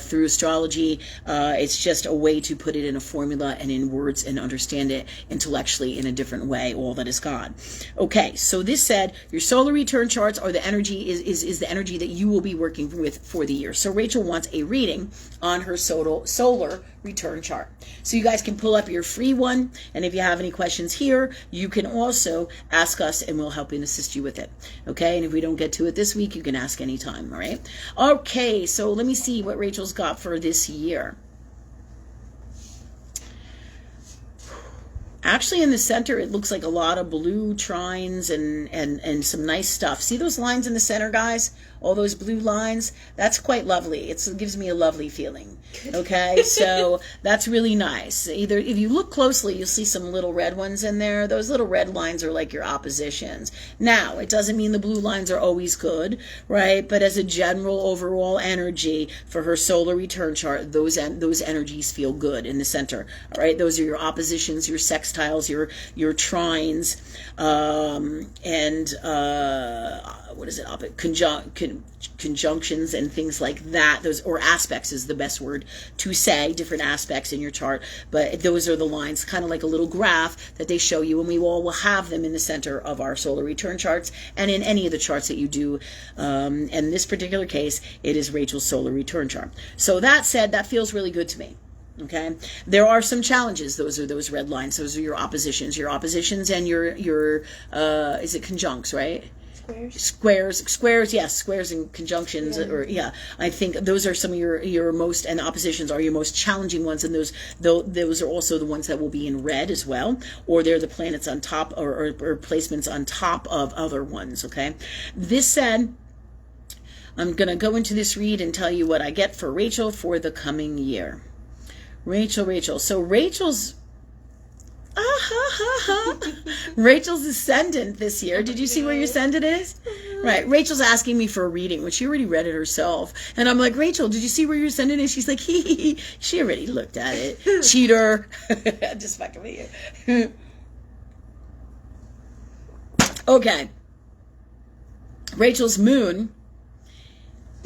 through astrology. It's just a way to put it in a formula and in words and understand it intellectually in a different way, all that is God. Okay, so this said, your solar return charts are the energy, is the energy that you will be working with for the year. So Rachel wants a reading on her solar return chart. So you guys can pull up your free one, and if you have any questions here, you can also ask us and we'll help and assist you with it. Okay, and if we don't get to it this week, you can ask anytime, all right? Okay, so let me see what Rachel's got for this year. Actually, in the center, it looks like a lot of blue trines and some nice stuff. See those lines in the center, guys? all those blue lines, that's quite lovely. It gives me a lovely feeling. Okay, so that's really nice. Either if you look closely, you'll see some little red ones in there. Those little red lines are like your oppositions. Now, it doesn't mean the blue lines are always good, right? But as a general overall energy for her solar return chart, those energies feel good in the center. All right, those are your oppositions, your sextiles, your trines, and what is it? Conjunctions and things like that. Those, or aspects is the best word to say, different aspects in your chart, but those are the lines, kind of like a little graph that they show you, and we all will have them in the center of our solar return charts and in any of the charts that you do. In this particular case, it is Rachel's solar return chart. So that said, that feels really good to me. Okay, there are some challenges. Those are those red lines. Those are your oppositions and your is it conjuncts, right? Squares, yes, squares and conjunctions, or yeah, I think those are some of your most, and oppositions are your most challenging ones, and those are also the ones that will be in red as well, or they're the planets on top, or placements on top of other ones. Okay, this said, I'm gonna go into this read and tell you what I get for Rachel for the coming year. Rachel. So Rachel's Rachel's ascendant this year. Did you see where your ascendant is? Right. Rachel's asking me for a reading, which she already read it herself. And I'm like, Rachel, did you see where your ascendant is? She's like, hee. She already looked at it. Cheater. Just fucking with you. Okay. Rachel's moon.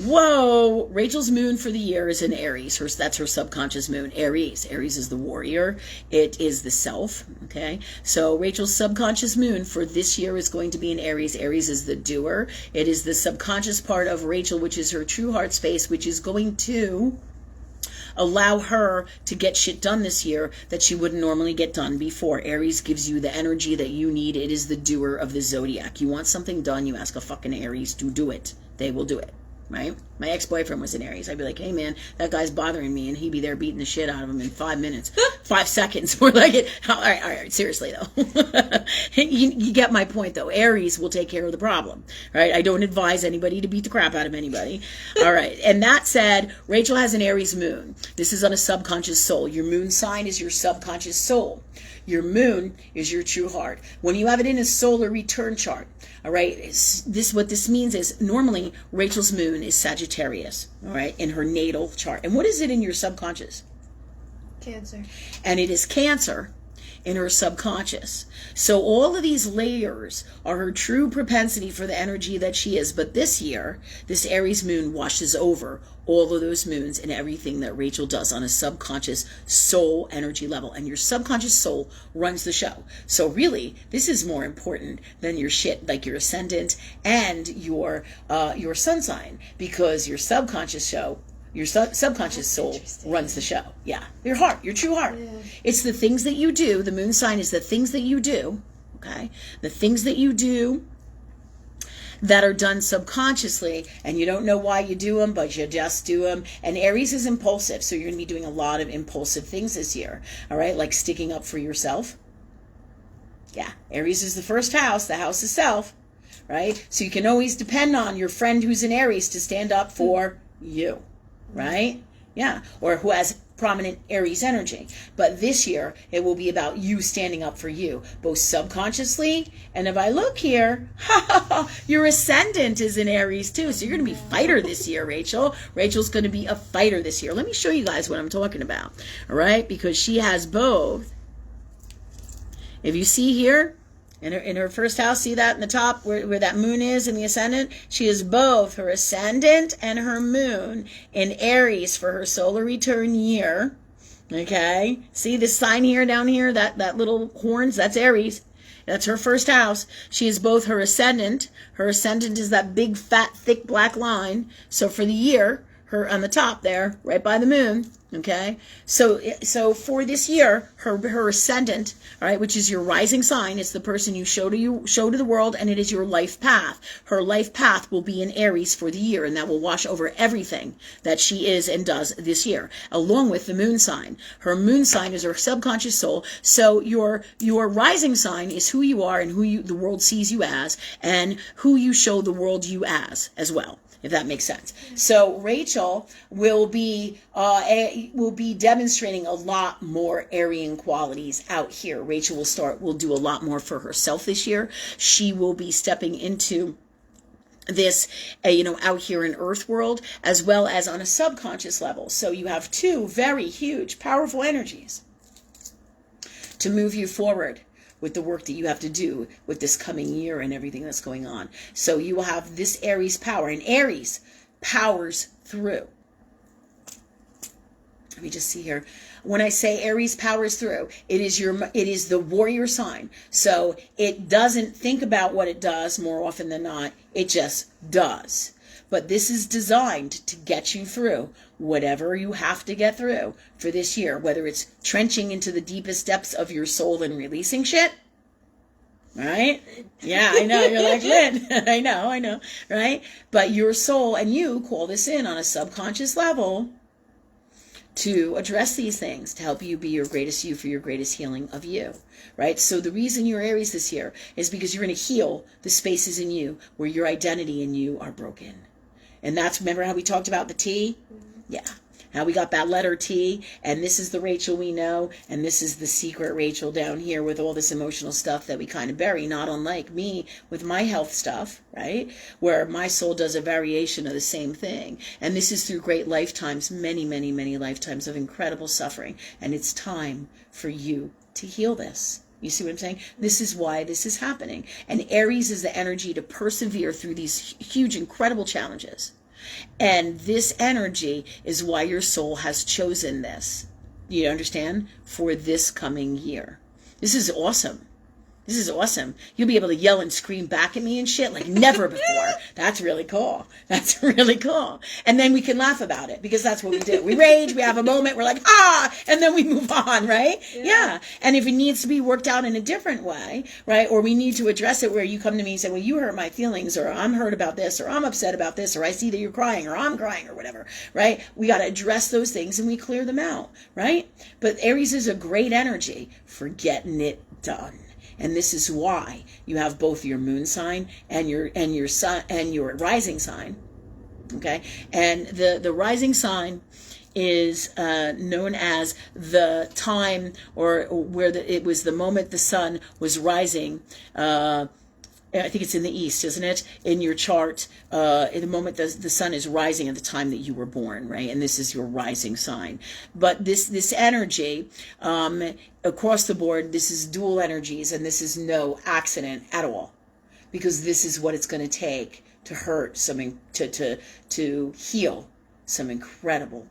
Whoa, Rachel's moon for the year is in Aries. That's her subconscious moon. Aries is the warrior. It is the self, okay? So Rachel's subconscious moon for this year is going to be in Aries. Aries is the doer. It is the subconscious part of Rachel, which is her true heart space, which is going to allow her to get shit done this year that she wouldn't normally get done before. Aries gives you the energy that you need. It is the doer of the zodiac. You want something done, you ask a fucking Aries to do it. They will do it. Right? My ex-boyfriend was an Aries. I'd be like, hey man, that guy's bothering me, and he'd be there beating the shit out of him in 5 minutes. 5 seconds. More like it. All right. Seriously though. you get my point though. Aries will take care of the problem. Right? I don't advise anybody to beat the crap out of anybody. All right. And that said, Rachel has an Aries moon. This is on a subconscious soul. Your moon sign is your subconscious soul. Your moon is your true heart. When you have it in a solar return chart, all right, what this means is normally Rachel's moon is Sagittarius, all right, in her natal chart. And what is it in your subconscious? Cancer. And it is Cancer in her subconscious. So all of these layers are her true propensity for the energy that she is. But this year, this Aries moon washes over all of those moons and everything that Rachel does on a subconscious soul energy level. And your subconscious soul runs the show. So really, this is more important than your shit, like your ascendant and your sun sign, because your subconscious subconscious soul runs the show. Yeah. Your heart, your true heart. Yeah. It's the things that you do. The moon sign is the things that you do. Okay. The things that you do that are done subconsciously, and you don't know why you do them, but you just do them. And Aries is impulsive, so you're going to be doing a lot of impulsive things this year. All right. Like sticking up for yourself. Yeah. Aries is the first house, the house of self. Right. So you can always depend on your friend who's in Aries to stand up for you. Right? Yeah. Or who has prominent Aries energy. But this year, it will be about you standing up for you, both subconsciously, and if I look here, your ascendant is in Aries too. So you're going to be fighter this year, Rachel. Rachel's going to be a fighter this year. Let me show you guys what I'm talking about. All right? Because she has both. If you see here, in her first house, see that in the top where that moon is in the ascendant? She is both her ascendant and her moon in Aries for her solar return year. Okay? See this sign here down here, that little horns? That's Aries. That's her first house. She is both her ascendant. Her ascendant is that big, fat, thick black line. So for the year, her on the top there, right by the moon. Okay, so for this year, her ascendant, all right, which is your rising sign, it's the person you show to the world, and it is your life path. Her life path will be in Aries for the year, and that will wash over everything that she is and does this year, along with the moon sign. Her moon sign is her subconscious soul. So your rising sign is who you are and who the world sees you as, and who you show the world you as well. if that makes sense. So Rachel will be demonstrating a lot more Aryan qualities out here. Rachel will do a lot more for herself this year. She will be stepping into this, out here in Earth world, as well as on a subconscious level. So you have two very huge, powerful energies to move you forward with the work that you have to do with this coming year and everything that's going on. So you will have this Aries power, and Aries powers through. Let me just see here. When I say Aries powers through, it is the warrior sign. So it doesn't think about what it does more often than not. It just does. But this is designed to get you through whatever you have to get through for this year, whether it's trenching into the deepest depths of your soul and releasing shit. Right? Yeah, I know. You're like, Lynn. I know. Right? But your soul and you call this in on a subconscious level to address these things, to help you be your greatest you for your greatest healing of you, right? So the reason you're Aries this year is because you're going to heal the spaces in you where your identity and you are broken. And that's, remember how we talked about the T? Yeah. How we got that letter T, and this is the Rachel we know, and this is the secret Rachel down here with all this emotional stuff that we kind of bury, not unlike me with my health stuff, right? Where my soul does a variation of the same thing. And this is through great lifetimes, many, many, many lifetimes of incredible suffering. And it's time for you to heal this. You see what I'm saying? This is why this is happening. And Aries is the energy to persevere through these huge, incredible challenges. And this energy is why your soul has chosen this. You understand? For this coming year. This is awesome. This is awesome. You'll be able to yell and scream back at me and shit like never before. That's really cool. That's really cool. And then we can laugh about it because that's what we do. We rage, we have a moment, we're like, and then we move on, right? Yeah. And if it needs to be worked out in a different way, right? Or we need to address it where you come to me and say, well, you hurt my feelings, or I'm hurt about this, or I'm upset about this, or I see that you're crying, or I'm crying, or whatever, right? We got to address those things and we clear them out, right? But Aries is a great energy for getting it done. And this is why you have both your moon sign and your sun and your rising sign. Okay? And the rising sign is known as the time, or where it was the moment the sun was rising. I think it's in the east, isn't it? In your chart, in the moment the sun is rising at the time that you were born, right? And this is your rising sign. But this energy, across the board, this is dual energies, and this is no accident at all, because this is what it's going to take to hurt something, to heal some incredible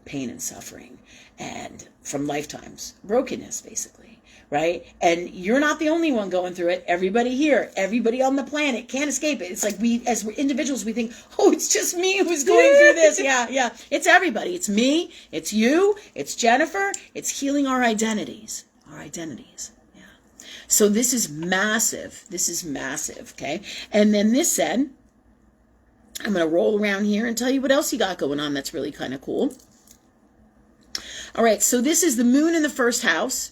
pain and suffering, and from lifetimes brokenness, basically. Right? And you're not the only one going through it. Everybody here, everybody on the planet can't escape it. It's like as we're individuals, we think, oh, it's just me who's going through this. Yeah. It's everybody. It's me. It's you. It's Jennifer. It's healing our identities. Yeah. So this is massive. Okay? And then this said, I'm going to roll around here and tell you what else you got going on that's really kind of cool. All right. So this is the moon in the first house.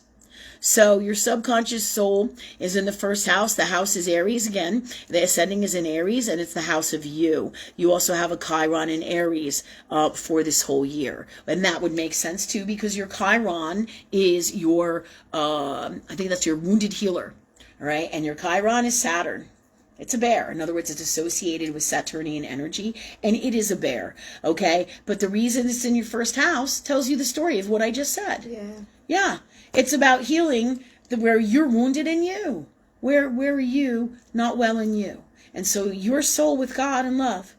So your subconscious soul is in the first house. The house is Aries again. The ascending is in Aries, and it's the house of you. You also have a Chiron in Aries for this whole year. And that would make sense too, because your Chiron is your, I think that's your wounded healer. All right. And your Chiron is Saturn. It's a bear. In other words, it's associated with Saturnian energy, and it is a bear. Okay. But the reason it's in your first house tells you the story of what I just said. Yeah. It's about healing where you're wounded in you. Where are you not well in you? And so your soul with God and love,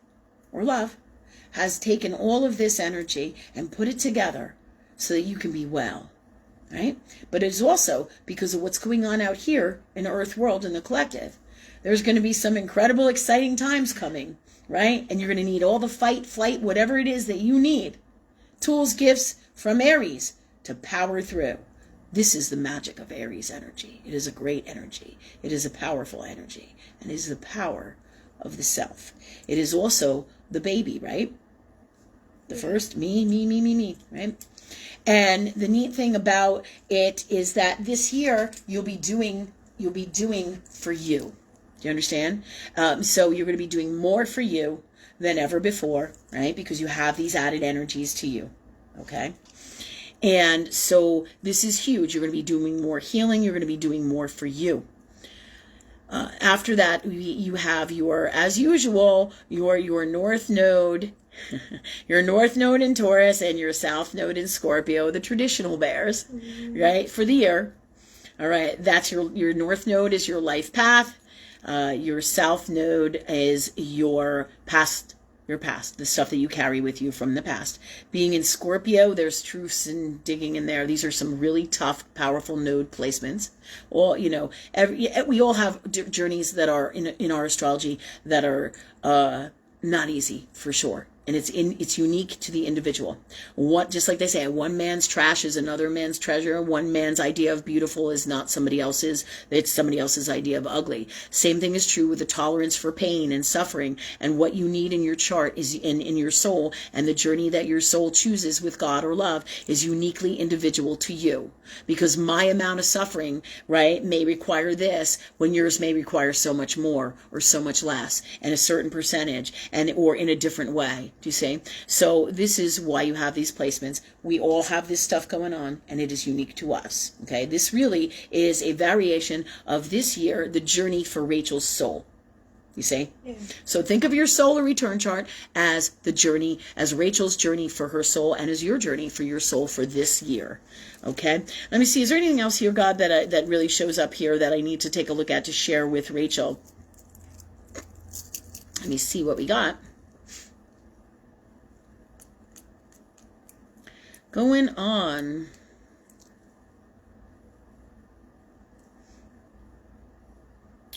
has taken all of this energy and put it together so that you can be well. Right? But it's also because of what's going on out here in the earth world and the collective. There's going to be some incredible, exciting times coming. Right? And you're going to need all the fight, flight, whatever it is that you need. Tools, gifts from Aries to power through. This is the magic of Aries energy. It is a great energy. It is a powerful energy. And it is the power of the self. It is also the baby, right? The first, me, right? And the neat thing about it is that this year you'll be doing for you. Do you understand? So you're going to be doing more for you than ever before, right? Because you have these added energies to you, okay? And so this is huge. You're going to be doing more healing. You're going to be doing more for you. After that, you have your, as usual, your North Node, your North Node in Taurus and your South Node in Scorpio, the traditional bears, right, for the year. All right, that's your North Node is your life path. Your South Node is your past, the stuff that you carry with you from the past. Being in Scorpio, there's truths and digging in there. These are some really tough, powerful node placements. Well, you know, we all have journeys that are in our astrology that are not easy, for sure. And it's unique to the individual. Just like they say, one man's trash is another man's treasure. One man's idea of beautiful is not somebody else's. It's somebody else's idea of ugly. Same thing is true with the tolerance for pain and suffering. And what you need in your chart is in your soul, and the journey that your soul chooses with God or love is uniquely individual to you. Because my amount of suffering, right, may require this when yours may require so much more or so much less, and a certain percentage, or in a different way. Do you see? So this is why you have these placements. We all have this stuff going on, and it is unique to us. Okay, this really is a variation of this year, the journey for Rachel's soul. You see? Yeah. So think of your solar return chart as the journey, as Rachel's journey for her soul, and as your journey for your soul for this year. Okay? Let me see. Is there anything else here, God, that really shows up here that I need to take a look at to share with Rachel? Let me see what we got. Going on.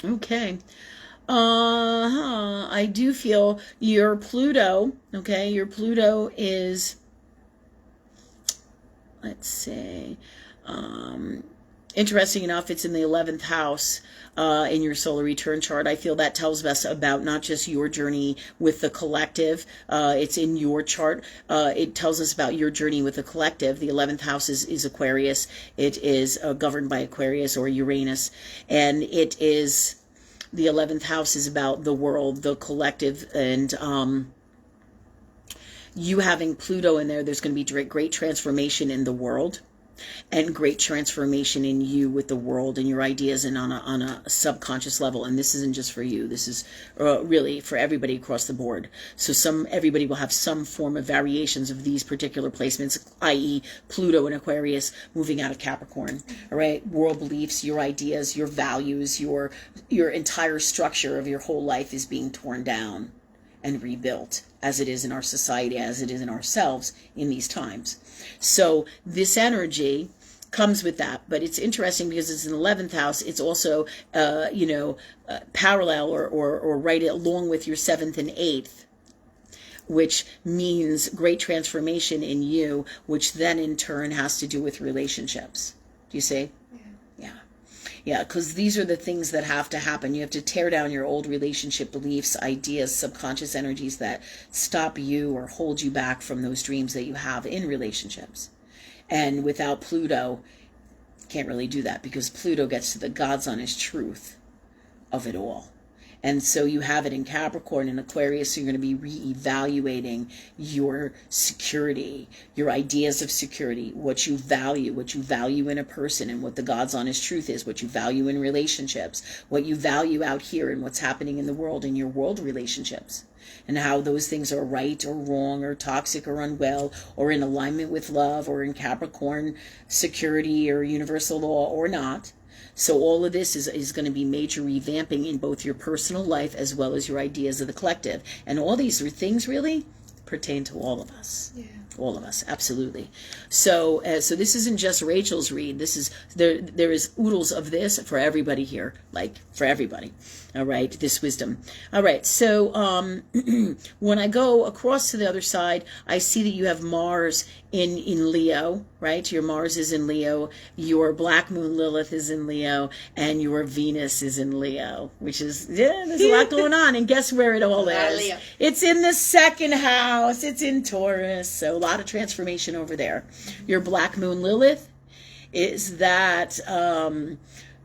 Okay. I do feel your Pluto, okay, your Pluto is, let's see, interesting enough, it's in the 11th house in your solar return chart. I feel that tells us about not just your journey with the collective. It's in your chart. It tells us about your journey with the collective. The 11th house is Aquarius. It is governed by Aquarius or Uranus. And it is, the 11th house is about the world, the collective, and you having Pluto in there, there's going to be great transformation in the world. And great transformation in you with the world and your ideas, and on a subconscious level. And this isn't just for you. This is really for everybody across the board. So everybody will have some form of variations of these particular placements, i.e. Pluto and Aquarius moving out of Capricorn. All right, world beliefs, your ideas, your values, your entire structure of your whole life is being torn down and rebuilt, as it is in our society, as it is in ourselves in these times. So this energy comes with that, but it's interesting because it's in the 11th house. It's also, parallel or right along with your 7th and 8th, which means great transformation in you, which then in turn has to do with relationships. Do you see? Yeah, because these are the things that have to happen. You have to tear down your old relationship beliefs, ideas, subconscious energies that stop you or hold you back from those dreams that you have in relationships. And without Pluto, can't really do that, because Pluto gets to the God's honest truth of it all. And so you have it in Capricorn and Aquarius, so you're going to be reevaluating your security, your ideas of security, what you value in a person, and what the God's honest truth is, what you value in relationships, what you value out here and what's happening in the world, in your world relationships, and how those things are right or wrong or toxic or unwell or in alignment with love or in Capricorn security or universal law or not. So all of this is going to be major revamping in both your personal life as well as your ideas of the collective. And all these things really pertain to all of us. Yeah. All of us, absolutely. So this isn't just Rachel's read. This is there is oodles of this for everybody here, like for everybody. All right, this wisdom. All right, so when I go across to the other side, I see that you have Mars in Leo, right? Your Mars is in Leo, your Black Moon Lilith is in Leo, and your Venus is in Leo, which is, there's a lot going on. And guess where it all is? Leo. It's in the 2nd house. It's in Taurus. So a lot of transformation over there. Your Black Moon Lilith is that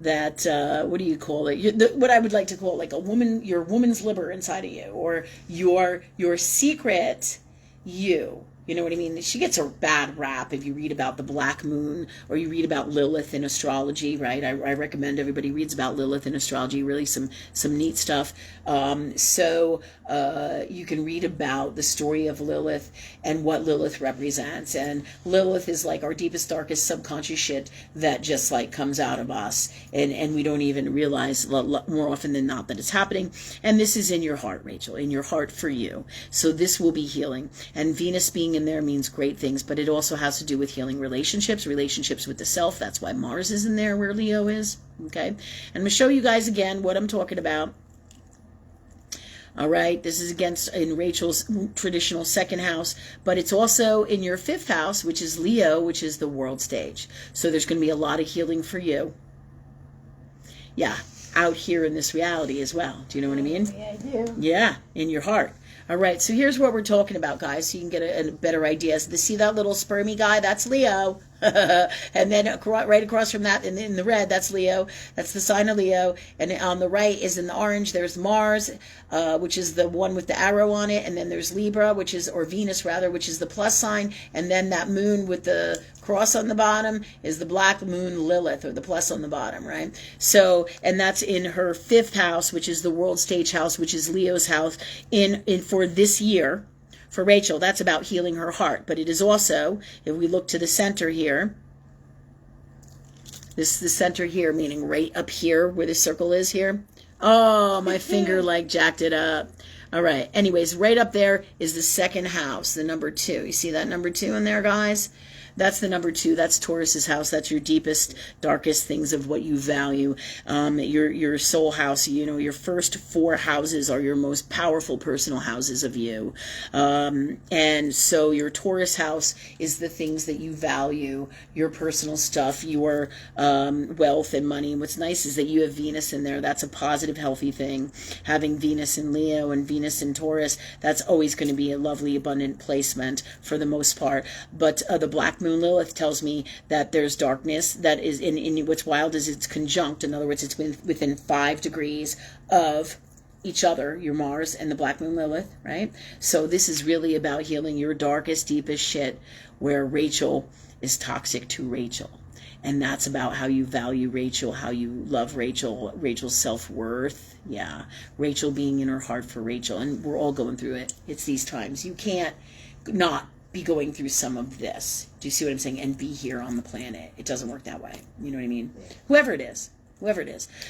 what do you call it? What I would like to call like a woman, your woman's liber inside of you, or your secret you. You know what I mean? She gets a bad rap if you read about the Black Moon or you read about Lilith in astrology, right? I recommend everybody reads about Lilith in astrology, really some neat stuff. So you can read about the story of Lilith and what Lilith represents. And Lilith is like our deepest, darkest subconscious shit that just like comes out of us. And we don't even realize more often than not that it's happening. And this is in your heart, Rachel, in your heart for you. So this will be healing. And Venus being in there means great things, but it also has to do with healing relationships with the self. That's why Mars is in there where Leo is. Okay. And I'm going to show you guys again what I'm talking about. All right, this is in Rachel's traditional second house, but it's also in your fifth house, which is Leo, which is the world stage. So there's going to be a lot of healing for you. Yeah, out here in this reality as well. Do you know what I mean? Yeah, I do. Yeah, in your heart. All right, so here's what we're talking about, guys, so you can get a better idea. So see that little spermy guy? That's Leo. And then right across from that, in the red, that's Leo. That's the sign of Leo. And on the right is in the orange, there's Mars, which is the one with the arrow on it. And then there's Libra, or Venus rather, which is the plus sign. And then that moon with the cross on the bottom is the black moon Lilith, or the plus on the bottom, right? So, and that's in her fifth house, which is the world stage house, which is Leo's house for this year. For Rachel, that's about healing her heart. But it is also, if we look to the center here, the center here, meaning right up here where the circle is here. Oh, my finger like jacked it up. All right. Anyways, right up there is the second house, the number 2. You see that number 2 in there, guys? That's the number 2. That's Taurus's house. That's your deepest, darkest things of what you value. Your soul house, your first 4 houses are your most powerful personal houses of you. And so your Taurus house is the things that you value, your personal stuff, your wealth and money. And what's nice is that you have Venus in there. That's a positive, healthy thing. Having Venus in Leo and Venus in Taurus, that's always going to be a lovely, abundant placement for the most part. But the Black Moon Lilith tells me that there's darkness that is in what's wild is it's conjunct. In other words, it's within 5 degrees of each other, your Mars and the Black Moon Lilith, right? So this is really about healing your darkest, deepest shit, where Rachel is toxic to Rachel. And that's about how you value Rachel, how you love Rachel, Rachel's self-worth. Yeah, Rachel being in her heart for Rachel. And we're all going through it. It's these times. You can't not be going through some of this. Do you see what I'm saying? And be here on the planet. It doesn't work that way. You know what I mean? Yeah. Whoever it is.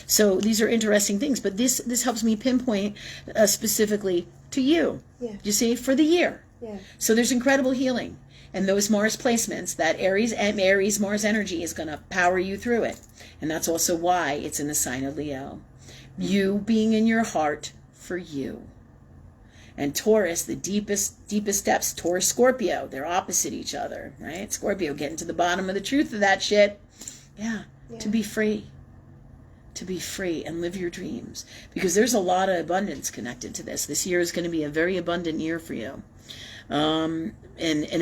So these are interesting things, but this helps me pinpoint specifically to you. Yeah. You see, for the year. Yeah. So there's incredible healing. And those Mars placements, that Aries Mars energy is going to power you through it. And that's also why it's in the sign of Leo. You being in your heart for you. And Taurus, the deepest steps, Taurus, Scorpio, they're opposite each other, right? Scorpio, getting to the bottom of the truth of that shit. Yeah. To be free. To be free and live your dreams. Because there's a lot of abundance connected to this. This year is going to be a very abundant year for you. And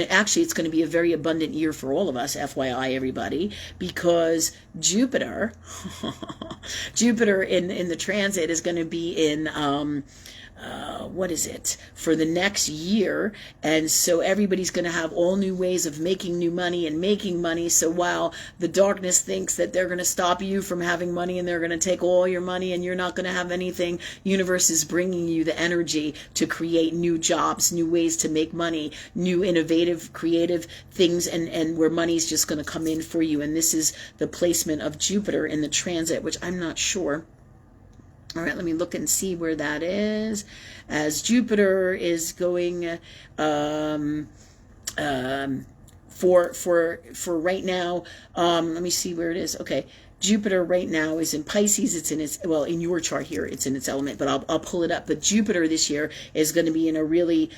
actually, it's going to be a very abundant year for all of us, FYI, everybody, because Jupiter in the transit is going to be in, for the next year. And so everybody's going to have all new ways of making new money and making money. So while the darkness thinks that they're going to stop you from having money and they're going to take all your money and you're not going to have anything, universe is bringing you the energy to create new jobs, new ways to make money, new innovative, creative things, and where money's just going to come in for you. And this is the placement of Jupiter in the transit, which I'm not sure. All right, let me look and see where that is. As Jupiter is going for right now, let me see where it is. Okay, Jupiter right now is in Pisces. It's in in your chart here, it's in its element, but I'll pull it up. But Jupiter this year is going to be in a really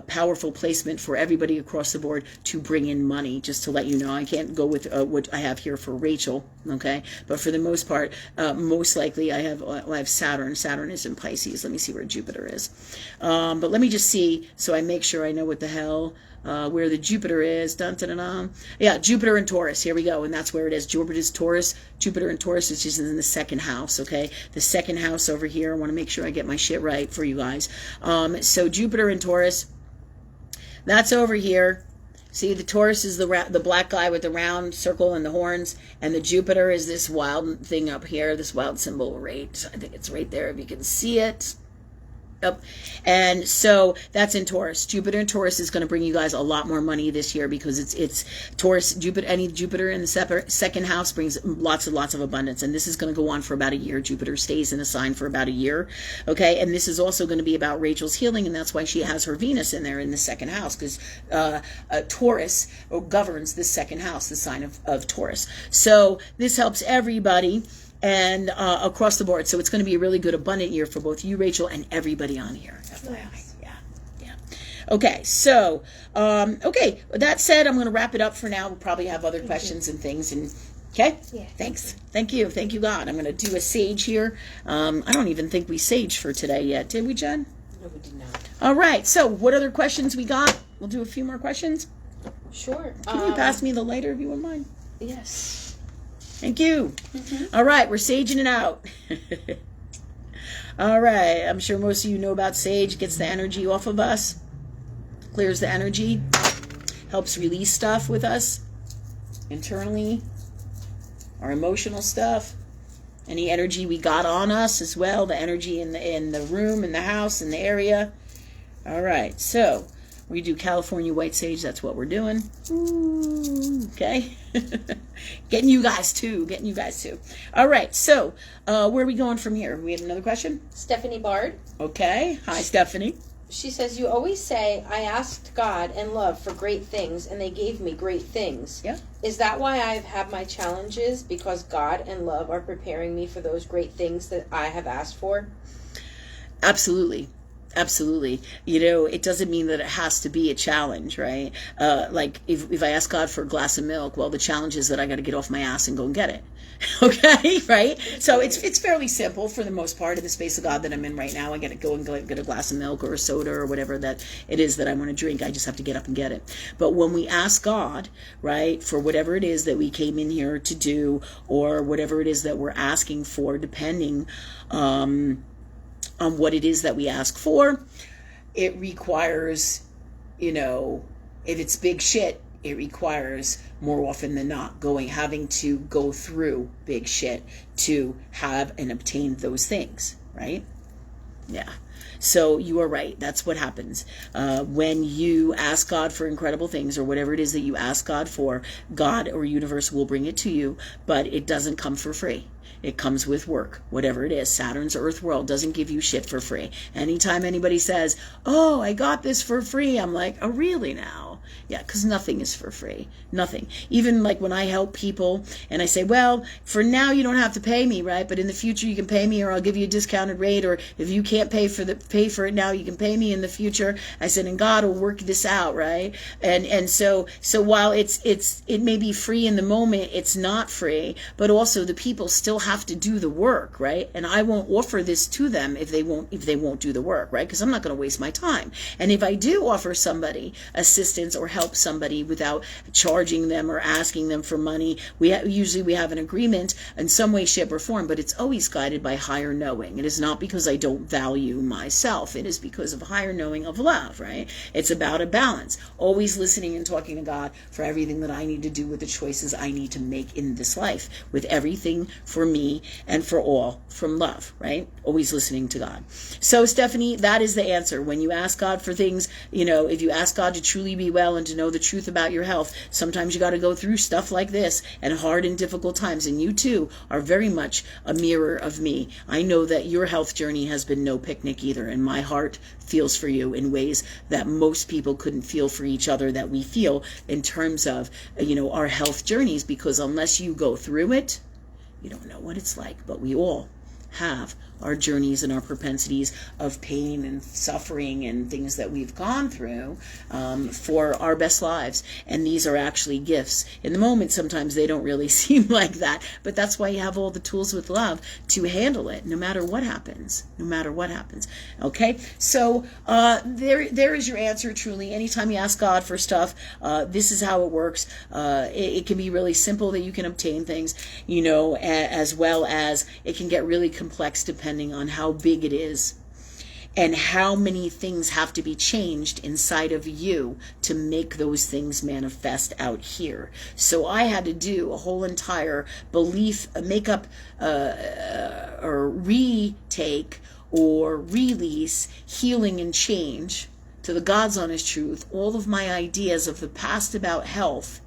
powerful placement for everybody across the board to bring in money. Just to let you know, I can't go with what I have here for Rachel, okay? But for the most part, most likely I have Saturn. Saturn is in Pisces. Let me see where Jupiter is. But let me just see so I make sure I know what the hell. Where the Jupiter is. Dun, dun, dun, dun. Yeah, Jupiter and Taurus. Here we go. And that's where it is. Jupiter is Taurus. Jupiter in Taurus, which is in the second house, okay? The second house over here. I want to make sure I get my shit right for you guys. So Jupiter in Taurus, that's over here. See, the Taurus is the black guy with the round circle and the horns, and the Jupiter is this wild thing up here, this wild symbol, right? I think it's right there if you can see it. Yep. And so that's in Taurus. Jupiter in Taurus is going to bring you guys a lot more money this year because it's Taurus. Any Jupiter in the second house brings lots and lots of abundance, and this is going to go on for about a year. Jupiter stays in a sign for about a year, okay? And this is also going to be about Rachel's healing, and that's why she has her Venus in there in the second house, because Taurus governs the second house, the sign of Taurus. So this helps everybody. And across the board. So it's going to be a really good, abundant year for both you, Rachel, and everybody on here. Nice. Yeah. Okay, so, okay, with that said, I'm going to wrap it up for now. We'll probably have other questions and things. And okay? Yeah. Thanks. Thank you, God. I'm going to do a sage here. I don't even think we saged for today yet. Did we, Jen? No, we did not. All right, so what other questions we got? We'll do a few more questions. Sure. Can you pass me the lighter if you wouldn't mind? Yes. Thank you. All right, we're saging it out. All right, I'm sure most of you know about sage. Gets the energy off of us, clears the energy, helps release stuff with us internally, our emotional stuff, any energy we got on us as well, the energy in the room, in the house, in the area. All right, so we do California white sage. That's what we're doing. Ooh, okay. Getting you guys too. All right. So, where are we going from here? We have another question? Stephanie Bard. Okay. Hi, Stephanie. She says, you always say, I asked God and love for great things, and they gave me great things. Yeah. Is that why I've had my challenges? Because God and love are preparing me for those great things that I have asked for? Absolutely. You know, it doesn't mean that it has to be a challenge, right? Like if I ask God for a glass of milk, well, the challenge is that I got to get off my ass and go and get it. Okay, right? So it's fairly simple for the most part in the space of God that I'm in right now. I got to go and get a glass of milk or a soda or whatever that it is that I want to drink. I just have to get up and get it. But when we ask God, right, for whatever it is that we came in here to do, or whatever it is that we're asking for, depending on what it is that we ask for, it requires, you know, if it's big shit, it requires more often than not having to go through big shit to have and obtain those things, right? Yeah. So you are right. That's what happens. When you ask God for incredible things, or whatever it is that you ask God for, God or universe will bring it to you, but it doesn't come for free. It comes with work, whatever it is. Saturn's Earth world doesn't give you shit for free. Anytime anybody says, oh, I got this for free, I'm like, oh, really now? Yeah, because nothing is for free. Nothing. Even like when I help people and I say, well, for now you don't have to pay me, right? But in the future you can pay me, or I'll give you a discounted rate, or if you can't pay for it now, you can pay me in the future. I said, and God will work this out, right? And so while it may be free in the moment, it's not free, but also the people still have to do the work, right? And I won't offer this to them if they won't do the work, right? Because I'm not going to waste my time. And if I do offer somebody assistance or help somebody without charging them or asking them for money, usually we have an agreement in some way, shape, or form, but it's always guided by higher knowing. It is not because I don't value myself. It is because of higher knowing of love, right? It's about a balance. Always listening and talking to God for everything that I need to do with the choices I need to make in this life, with everything for me and for all from love, right? Always listening to God. So, Stephanie, that is the answer. When you ask God for things, you know, if you ask God to truly be well and to know the truth about your health, sometimes you got to go through stuff like this and hard and difficult times. And you too are very much a mirror of me. I know that your health journey has been no picnic either, and my heart feels for you in ways that most people couldn't feel for each other, that we feel in terms of, you know, our health journeys, because unless you go through it, you don't know what it's like. But we all have our journeys and our propensities of pain and suffering and things that we've gone through for our best lives. And these are actually gifts. In the moment, sometimes they don't really seem like that, but that's why you have all the tools with love to handle it, no matter what happens. No matter what happens. Okay? So there is your answer, truly. Anytime you ask God for stuff, this is how it works. It can be really simple that you can obtain things, as well as it can get really complex depending on how big it is and how many things have to be changed inside of you to make those things manifest out here. So I had to do a whole entire belief, makeup, or retake or release, healing and change to the God's honest truth, all of my ideas of the past about health.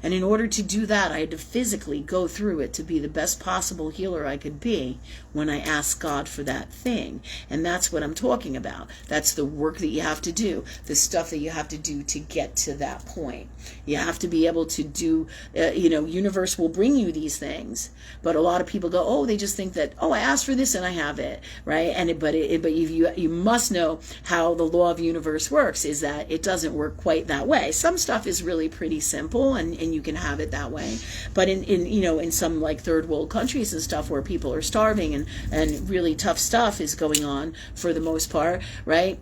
And in order to do that, I had to physically go through it to be the best possible healer I could be when I asked God for that thing. And that's what I'm talking about. That's the work that you have to do, the stuff that you have to do to get to that point. You have to be able to do, universe will bring you these things. But a lot of people go, oh, they just think that, oh, I asked for this and I have it, right? But you must know how the law of universe works, is that it doesn't work quite that way. Some stuff is really pretty simple and you can have it that way. But in some like third world countries and stuff where people are starving and really tough stuff is going on for the most part, right?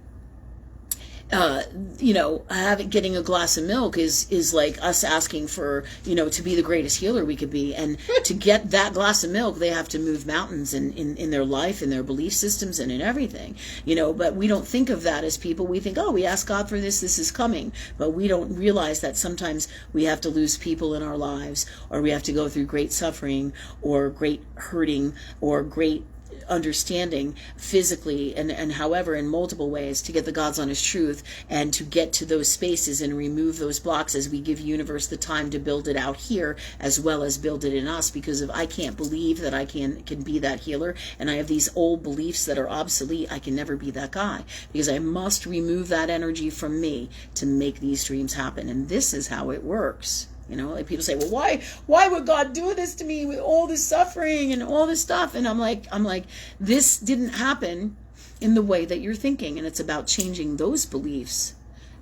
Getting a glass of milk is like us asking for, to be the greatest healer we could be. And to get that glass of milk, they have to move mountains in their life, in their belief systems, and in everything, but we don't think of that as people. We think, oh, we ask God for this is coming. But we don't realize that sometimes we have to lose people in our lives, or we have to go through great suffering or great hurting or great understanding physically and however in multiple ways to get the God's honest truth and to get to those spaces and remove those blocks as we give universe the time to build it out here as well as build it in us. Because if I can't believe that I can be that healer and I have these old beliefs that are obsolete, I can never be that guy, because I must remove that energy from me to make these dreams happen. And this is how it works. Like people say, well, why would God do this to me with all this suffering and all this stuff? And I'm like, this didn't happen in the way that you're thinking. And it's about changing those beliefs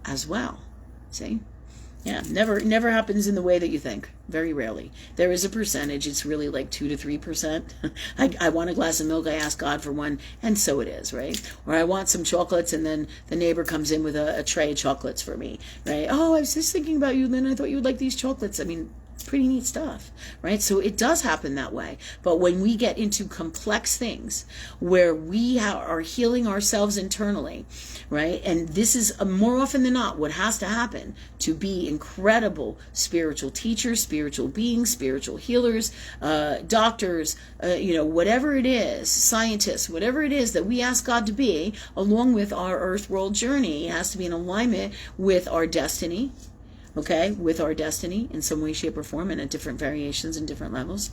as well. See? Yeah, never happens in the way that you think. Very rarely. There is a percentage. It's really like 2 to 3%. I want a glass of milk. I ask God for one, and so it is, right? Or I want some chocolates, and then the neighbor comes in with a tray of chocolates for me, right? Oh, I was just thinking about you, Lynn. I thought you would like these chocolates. I mean, pretty neat stuff, right? So it does happen that way. But when we get into complex things where we are healing ourselves internally, right? And this is more often than not what has to happen to be incredible spiritual teachers, spiritual beings, spiritual healers, doctors, whatever it is, scientists, whatever it is that we ask God to be, along with our earth world journey, it has to be in alignment with our destiny. Okay, with our destiny in some way, shape, or form, and at different variations and different levels.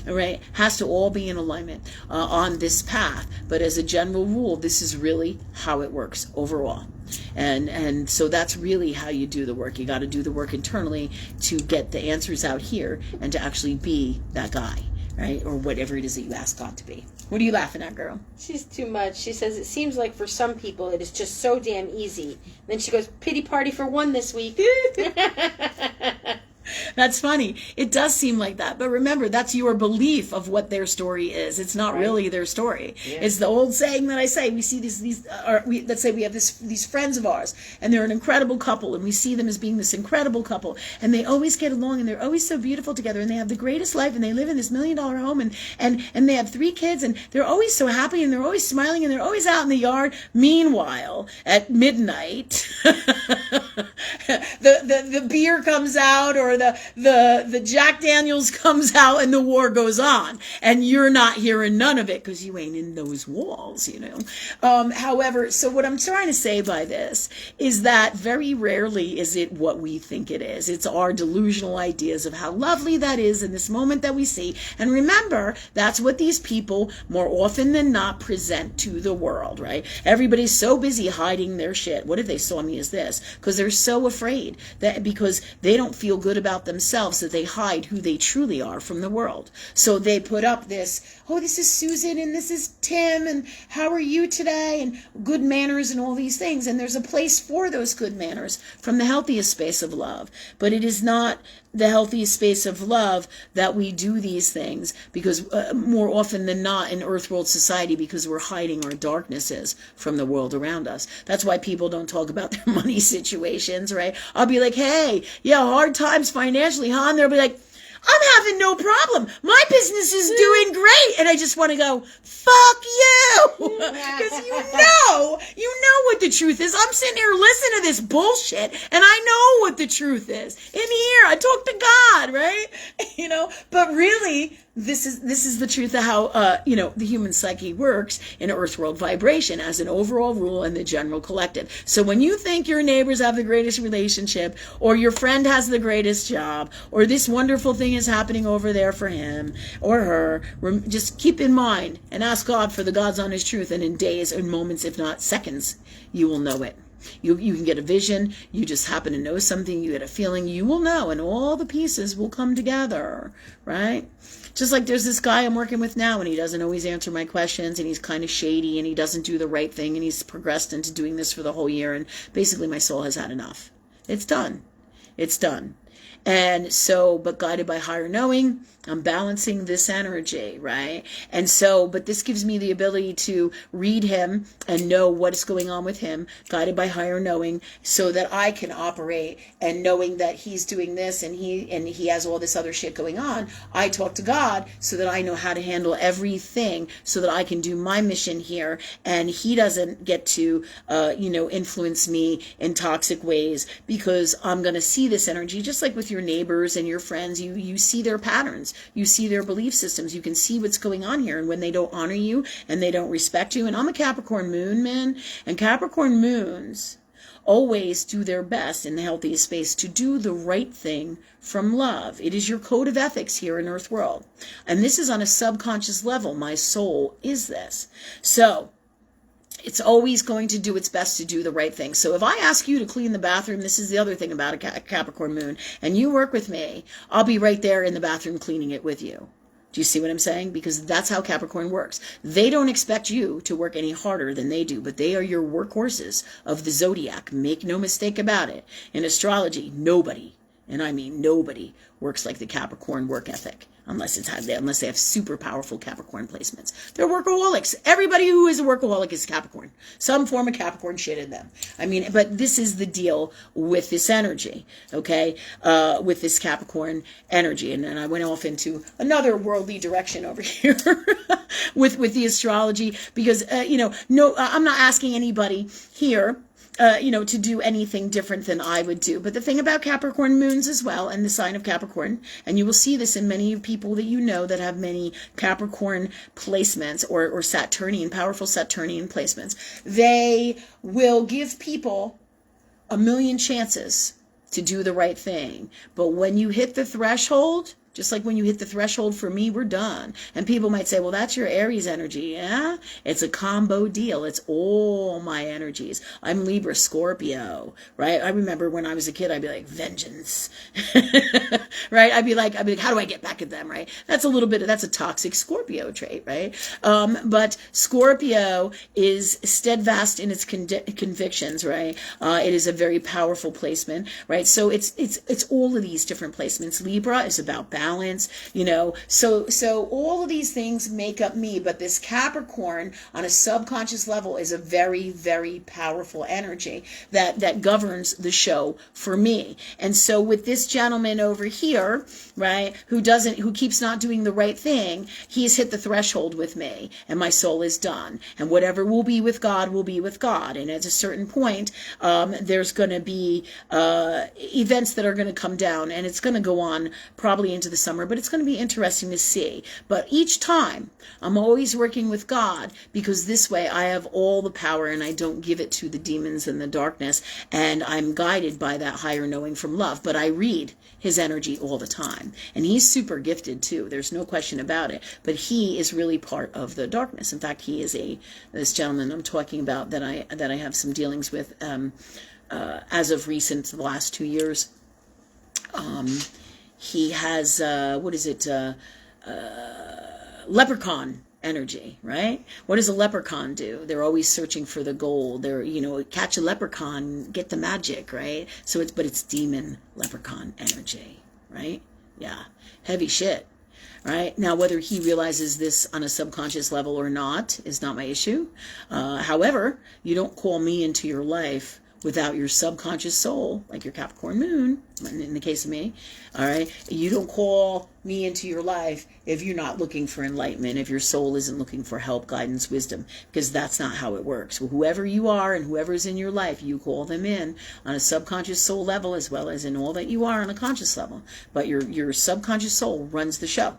All right, has to all be in alignment on this path. But as a general rule, this is really how it works overall. And so that's really how you do the work. You got to do the work internally to get the answers out here and to actually be that guy, right? Or whatever it is that you ask God to be. What are you laughing at, girl? She's too much. She says, it seems like for some people it is just so damn easy. Then she goes, pity party for one this week. That's funny. It does seem like that. But remember, that's your belief of what their story is. It's not really their story. Yeah. It's the old saying that I say. We see let's say we have these friends of ours, and they're an incredible couple, and we see them as being this incredible couple, and they always get along, and they're always so beautiful together, and they have the greatest life, and they live in this $1 million home, and they have 3 kids, and they're always so happy, and they're always smiling, and they're always out in the yard. Meanwhile, at midnight, the beer comes out, or the Jack Daniels comes out, and the war goes on, and you're not hearing none of it because you ain't in those walls, However, so what I'm trying to say by this is that very rarely is it what we think it is. It's our delusional ideas of how lovely that is in this moment that we see. And remember, that's what these people more often than not present to the world, right? Everybody's so busy hiding their shit. What if they saw me as this? Because they're so afraid that because they don't feel good about about themselves that they hide who they truly are from the world. So they put up this, oh, this is Susan and this is Tim and how are you today, and good manners and all these things. And there's a place for those good manners from the healthiest space of love. But it is not the healthiest space of love that we do these things, because more often than not in earth world society, because we're hiding our darknesses from the world around us. That's why people don't talk about their money situations, right? I'll be like, hey, yeah, hard times financially, huh? And they'll be like, I'm having no problem. My business is doing great. And I just want to go, fuck you. Because you know what the truth is. I'm sitting here listening to this bullshit, and I know what the truth is. In here, I talk to God, right? But really, this is the truth of how, the human psyche works in earth world vibration as an overall rule and the general collective. So when you think your neighbors have the greatest relationship, or your friend has the greatest job, or this wonderful thing is happening over there for him or her, just keep in mind and ask God for the God's honest truth, and in days and moments, if not seconds, you will know it. You can get a vision, you just happen to know something, you get a feeling, you will know, and all the pieces will come together, right? Just like there's this guy I'm working with now, and he doesn't always answer my questions, and he's kind of shady, and he doesn't do the right thing, and he's progressed into doing this for the whole year, and basically my soul has had enough. It's done. It's done. And so, but guided by higher knowing, I'm balancing this energy, right? And so, but this gives me the ability to read him and know what is going on with him, guided by higher knowing, so that I can operate, and knowing that he's doing this and he has all this other shit going on. I talk to God so that I know how to handle everything, so that I can do my mission here, and he doesn't get to, influence me in toxic ways, because I'm going to see this energy, just like with your neighbors and your friends. You see their patterns, you see their belief systems, you can see what's going on here. And when they don't honor you and they don't respect you, and I'm a Capricorn moon, man, and Capricorn moons always do their best in the healthiest space to do the right thing from love. It is your code of ethics here in Earth World. And this is on a subconscious level. My soul is this. So it's always going to do its best to do the right thing. So if I ask you to clean the bathroom, this is the other thing about a Capricorn moon, and you work with me, I'll be right there in the bathroom cleaning it with you. Do you see what I'm saying? Because that's how Capricorn works. They don't expect you to work any harder than they do, but they are your workhorses of the zodiac. Make no mistake about it. In astrology, nobody, and I mean nobody, works like the Capricorn work ethic. Unless they have super powerful Capricorn placements. They're workaholics. Everybody who is a workaholic is Capricorn. Some form of Capricorn shit in them. I mean, but this is the deal with this energy, okay? With this Capricorn energy. And then I went off into another worldly direction over here with the astrology, because, I'm not asking anybody here to do anything different than I would do. But the thing about Capricorn moons as well, and the sign of Capricorn, and you will see this in many people that you know that have many Capricorn placements or Saturnian, powerful Saturnian placements, they will give people a million chances to do the right thing. But when you hit the threshold, just like when you hit the threshold for me, we're done. And people might say, well, that's your Aries energy. Yeah, it's a combo deal. It's all my energies. I'm Libra, Scorpio, right? I remember when I was a kid, I'd be like, vengeance, right? I'd be like, how do I get back at them, right? That's a toxic Scorpio trait, right? But Scorpio is steadfast in its convictions, right? It is a very powerful placement, right? So it's all of these different placements. Libra is about balance, so all of these things make up me, but this Capricorn on a subconscious level is a very, very powerful energy that governs the show for me. And so with this gentleman over here, right, who keeps not doing the right thing, he's hit the threshold with me, and my soul is done. And whatever will be with God will be with God. And at a certain point, there's going to be events that are going to come down, and it's going to go on probably into the summer, but it's going to be interesting to see. But each time, I'm always working with God, because this way I have all the power and I don't give it to the demons and the darkness, and I'm guided by that higher knowing from love. But I read his energy all the time, and he's super gifted too. There's no question about it. But he is really part of the darkness. In fact, he is this gentleman I'm talking about that I have some dealings with as of recent, the last 2 years. He has, leprechaun energy, right? What does a leprechaun do? They're always searching for the gold. They're, catch a leprechaun, get the magic, right? But it's demon leprechaun energy, right? Yeah. Heavy shit, right? Now, whether he realizes this on a subconscious level or not is not my issue. However, you don't call me into your life without your subconscious soul, like your Capricorn moon, in the case of me, all right? You don't call me into your life if you're not looking for enlightenment, if your soul isn't looking for help, guidance, wisdom, because that's not how it works. Whoever you are and whoever's in your life, you call them in on a subconscious soul level as well as in all that you are on a conscious level. But your subconscious soul runs the show.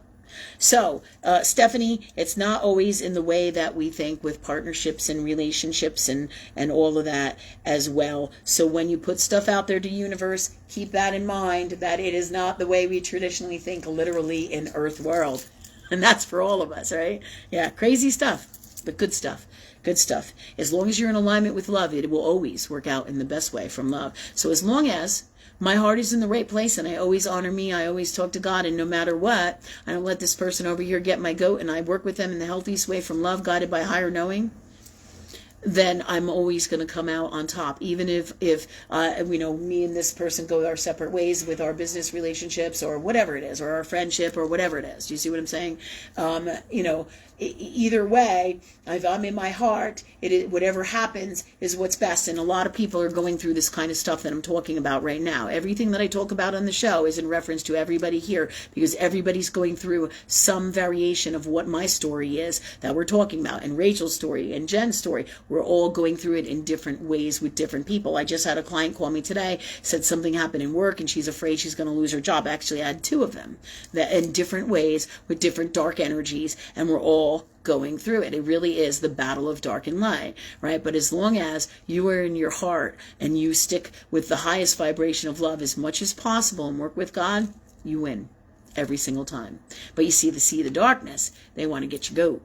So, Stephanie, it's not always in the way that we think with partnerships and relationships and all of that as well. So when you put stuff out there to universe, keep that in mind, that it is not the way we traditionally think literally in earth world. And that's for all of us, right? Yeah, crazy stuff, but good stuff. Good stuff. As long as you're in alignment with love, it will always work out in the best way from love. So as long as my heart is in the right place and I always honor me, I always talk to God, and no matter what, I don't let this person over here get my goat, and I work with them in the healthiest way from love, guided by higher knowing, then I'm always going to come out on top. Even if me and this person go our separate ways with our business relationships or whatever it is, or our friendship or whatever it is. Do you see what I'm saying? Either way, if I'm in my heart, whatever happens is what's best. And a lot of people are going through this kind of stuff that I'm talking about right now. Everything that I talk about on the show is in reference to everybody here, because everybody's going through some variation of what my story is that we're talking about, and Rachel's story and Jen's story. We're all going through it in different ways with different people. I just had a client call me today, said something happened in work and she's afraid she's going to lose her job. Actually, I had two of them that in different ways with different dark energies, and we're all going through it. It really is the battle of dark and light, right? But as long as you are in your heart and you stick with the highest vibration of love as much as possible and work with God, you win every single time. But you see the darkness, they want to get your goat,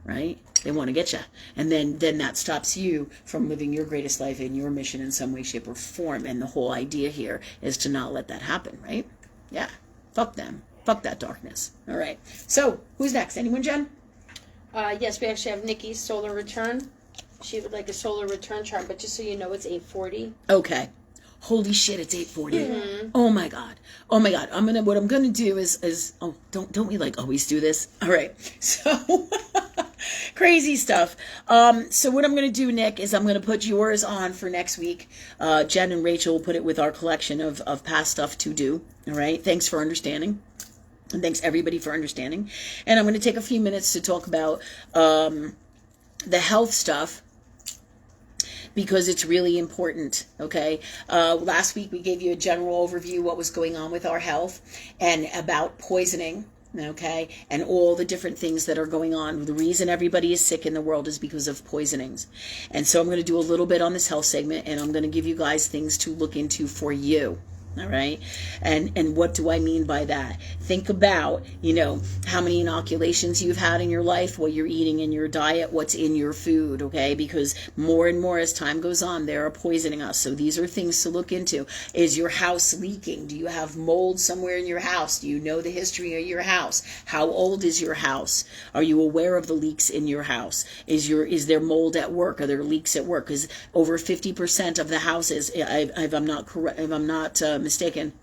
right? They want to get you. And then that stops you from living your greatest life in your mission in some way, shape, or form. And the whole idea here is to not let that happen, right? Yeah. Fuck them. Fuck that darkness. All right. So, who's next? Anyone, Jen? Yes, we actually have Nikki's solar return. She would like a solar return chart, but just so you know, it's 8:40. Okay. Holy shit, it's 8:40. Mm-hmm. Oh my god. What I'm gonna do is don't we like always do this? All right. So crazy stuff. So what I'm gonna do, Nick, is I'm gonna put yours on for next week. Jen and Rachel will put it with our collection of past stuff to do. All right. Thanks for understanding. And thanks everybody for understanding. And I'm going to take a few minutes to talk about the health stuff, because it's really important, okay? Last week we gave you a general overview what was going on with our health and about poisoning, okay? And all the different things that are going on. The reason everybody is sick in the world is because of poisonings. And so I'm going to do a little bit on this health segment, and I'm going to give you guys things to look into for you. All right. And what do I mean by that? Think about, how many inoculations you've had in your life, what you're eating in your diet, what's in your food. Okay. Because more and more as time goes on, they are poisoning us. So these are things to look into. Is your house leaking? Do you have mold somewhere in your house? Do you know the history of your house? How old is your house? Are you aware of the leaks in your house? Is there mold at work? Are there leaks at work? Because over 50% of the houses, if I'm not mistaken.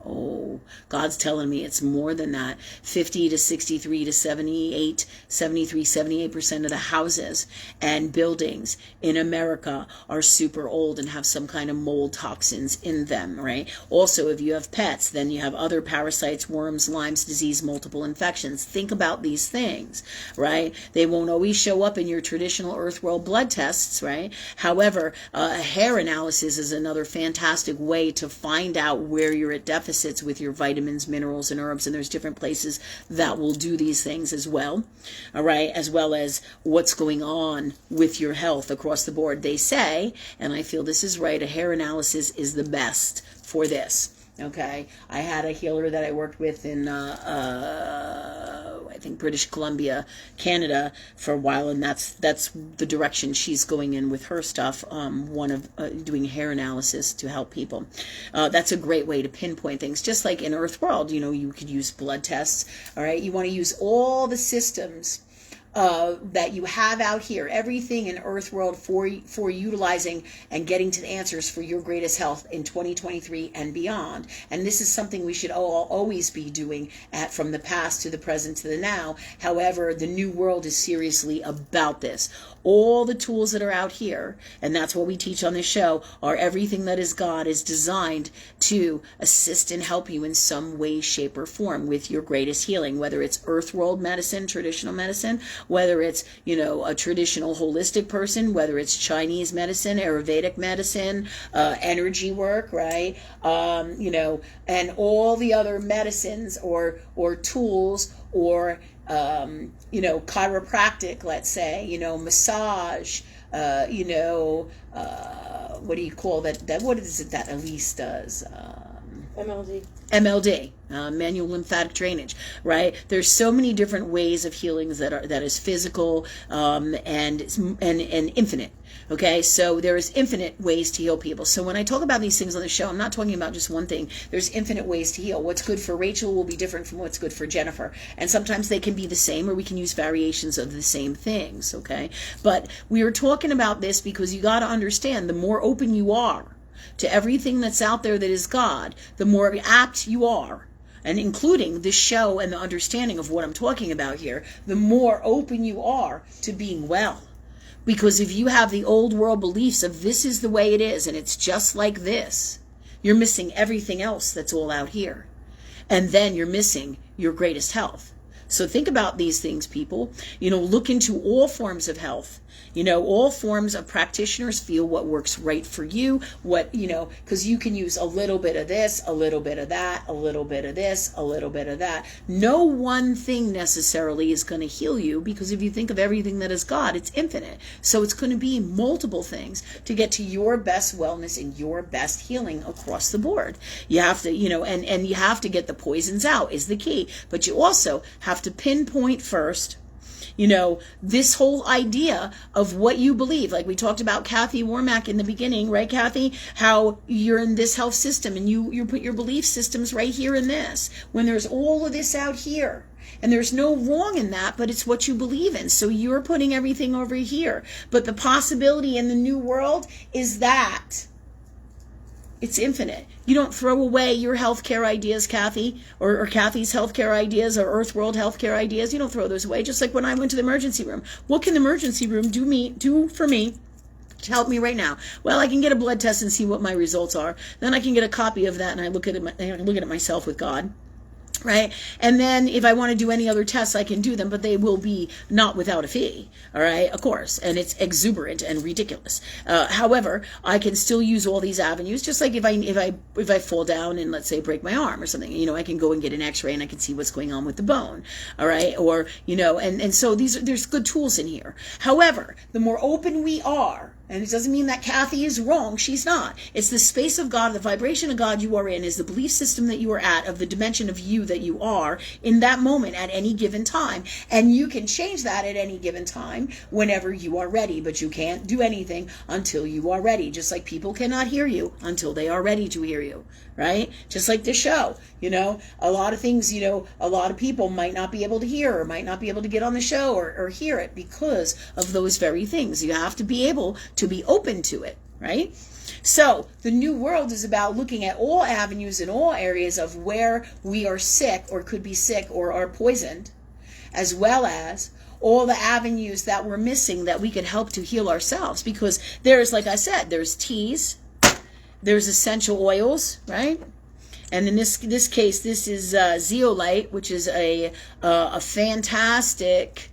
Oh, God's telling me it's more than that. 50 to 63 to 78% of the houses and buildings in America are super old and have some kind of mold toxins in them, right? Also, if you have pets, then you have other parasites, worms, Lyme's disease, multiple infections. Think about these things, right? They won't always show up in your traditional Earth World blood tests, right? However, a hair analysis is another fantastic way to find out where you're at deficits with your vitamins, minerals, and herbs, and there's different places that will do these things as well, all right, as well as what's going on with your health across the board. They say, and I feel this is right, a hair analysis is the best for this. Okay, I had a healer that I worked with in, I think British Columbia, Canada, for a while, and that's the direction she's going in with her stuff. One of doing hair analysis to help people. That's a great way to pinpoint things. Just like in Earth World, you could use blood tests. All right, you want to use all the systems that you have out here, everything in Earth World for utilizing and getting to the answers for your greatest health in 2023 and beyond. And this is something we should always be doing from the past to the present to the now. However, the new world is seriously about this. All the tools that are out here, and that's what we teach on this show, are everything that is God is designed to assist and help you in some way, shape, or form with your greatest healing, whether it's Earth World medicine, traditional medicine, whether it's, a traditional holistic person, whether it's Chinese medicine, Ayurvedic medicine, energy work, right? And all the other medicines or tools or chiropractic, let's say, massage, what do you call that? What is it that Elise does? MLD, manual lymphatic drainage, right? There's so many different ways of healings that is physical and infinite. Okay, so there's infinite ways to heal people. So when I talk about these things on the show, I'm not talking about just one thing. There's infinite ways to heal. What's good for Rachel will be different from what's good for Jennifer. And sometimes they can be the same, or we can use variations of the same things, okay? But we are talking about this because you got to understand, the more open you are to everything that's out there that is God, the more apt you are, and including this show and the understanding of what I'm talking about here, the more open you are to being well. Because if you have the old world beliefs of this is the way it is and it's just like this, you're missing everything else that's all out here. And then you're missing your greatest health. So think about these things, people. Look into all forms of health. All forms of practitioners feel what works right for you, because you can use a little bit of this, a little bit of that, a little bit of this, a little bit of that. No one thing necessarily is going to heal you, because if you think of everything that is God, it's infinite. So it's going to be multiple things to get to your best wellness and your best healing across the board. You have to, and you have to get the poisons out is the key. But you also have to pinpoint first, this whole idea of what you believe. Like we talked about Kathy Warmack in the beginning, right, Kathy? How you're in this health system and you put your belief systems right here in this, when there's all of this out here. And there's no wrong in that, but it's what you believe in. So you're putting everything over here. But the possibility in the new world is that it's infinite. You don't throw away your healthcare ideas, Kathy, or Kathy's healthcare ideas, or Earth World healthcare ideas. You don't throw those away. Just like when I went to the emergency room. What can the emergency room do for me to help me right now? Well, I can get a blood test and see what my results are. Then I can get a copy of that, and I look at it myself with God. Right? And then if I want to do any other tests, I can do them, but they will be not without a fee. All right, of course. And it's exuberant and ridiculous. However, I can still use all these avenues, just like if I fall down and, let's say, break my arm or something, I can go and get an x-ray and I can see what's going on with the bone. All right. Or, and so there's good tools in here. However, the more open we are, and it doesn't mean that Kathy is wrong. She's not. It's the space of God, the vibration of God you are in, is the belief system that you are at, of the dimension of you that you are in that moment at any given time. And you can change that at any given time whenever you are ready. But you can't do anything until you are ready. Just like people cannot hear you until they are ready to hear you. Right? Just like this show. A lot of things, a lot of people might not be able to hear or might not be able to get on the show or hear it because of those very things. You have to be able to be open to it, right? So the new world is about looking at all avenues in all areas of where we are sick or could be sick or are poisoned, as well as all the avenues that we're missing that we can help to heal ourselves. Because there's, like I said, there's teas, there's essential oils, right? And in this case, this is zeolite, which is a fantastic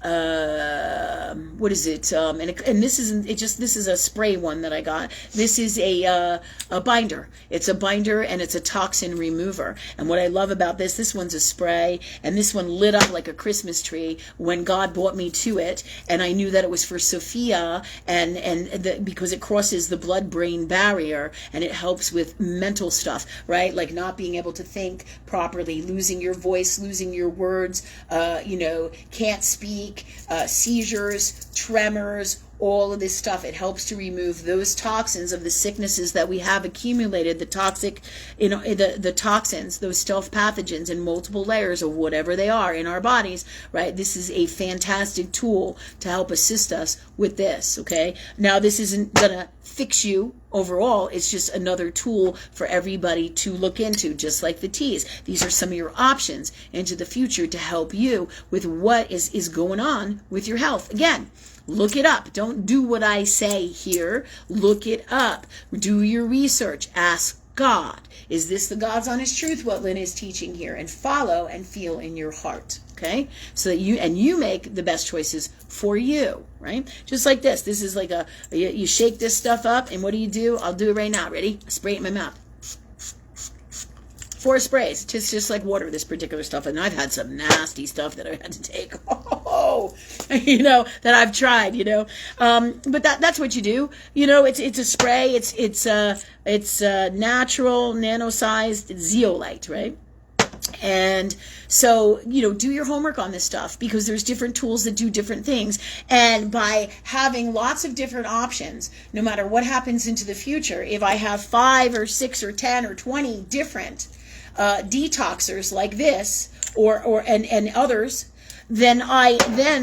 what is it? And this isn't, this is a spray one that I got. This is a binder. It's a binder and it's a toxin remover. And what I love about this one's a spray, and this one lit up like a Christmas tree when God brought me to it. And I knew that it was for Sophia, because it crosses the blood-brain barrier, and it helps with mental stuff, right? Like not being able to think properly, losing your voice, losing your words, can't speak, seizures, tremors, all of this stuff. It helps to remove those toxins of the sicknesses that we have accumulated, the toxic, the toxins, those stealth pathogens in multiple layers of whatever they are in our bodies, right? This is a fantastic tool to help assist us with this, okay? Now, this isn't gonna fix you overall. It's just another tool for everybody to look into, just like the teas. These are some of your options into the future to help you with what is going on with your health. Again, look it up. Don't do what I say here. Look it up. Do your research. Ask God, is this the God's honest truth, what Lynn is teaching here? And follow and feel in your heart, okay? So that you make the best choices for you, right? Just like this. This is like you shake this stuff up, and what do? I'll do it right now. Ready? Spray it in my mouth. 4 sprays, just like water, this particular stuff. And I've had some nasty stuff that I've had to take. That I've tried, but that's what you do. It's a spray. It's natural, nano-sized zeolite, right? And so, do your homework on this stuff, because there's different tools that do different things. And by having lots of different options, no matter what happens into the future, if I have 5 or 6 or 10 or 20 different detoxers like this and others, then I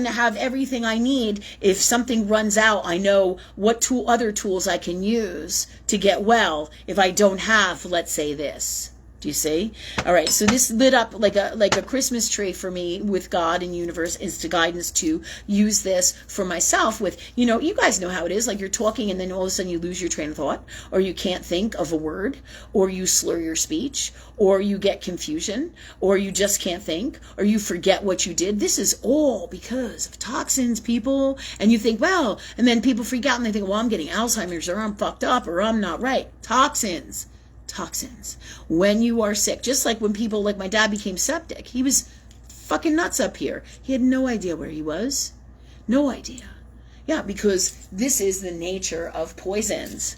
have everything I need. If something runs out, I know what other tools I can use to get well if I don't have, let's say, this. Do you see? All right, so this lit up like a Christmas tree for me with God and universe is to guidance to use this for myself with, you guys know how it is. Like you're talking and then all of a sudden you lose your train of thought, or you can't think of a word, or you slur your speech, or you get confusion, or you just can't think, or you forget what you did. This is all because of toxins, people. And you think, well, and then people freak out and they think, well, I'm getting Alzheimer's, or I'm fucked up, or I'm not right. Toxins. When you are sick, just like when people like my dad became septic, he was fucking nuts up here. He had no idea where he was. No idea. Yeah, because this is the nature of poisons,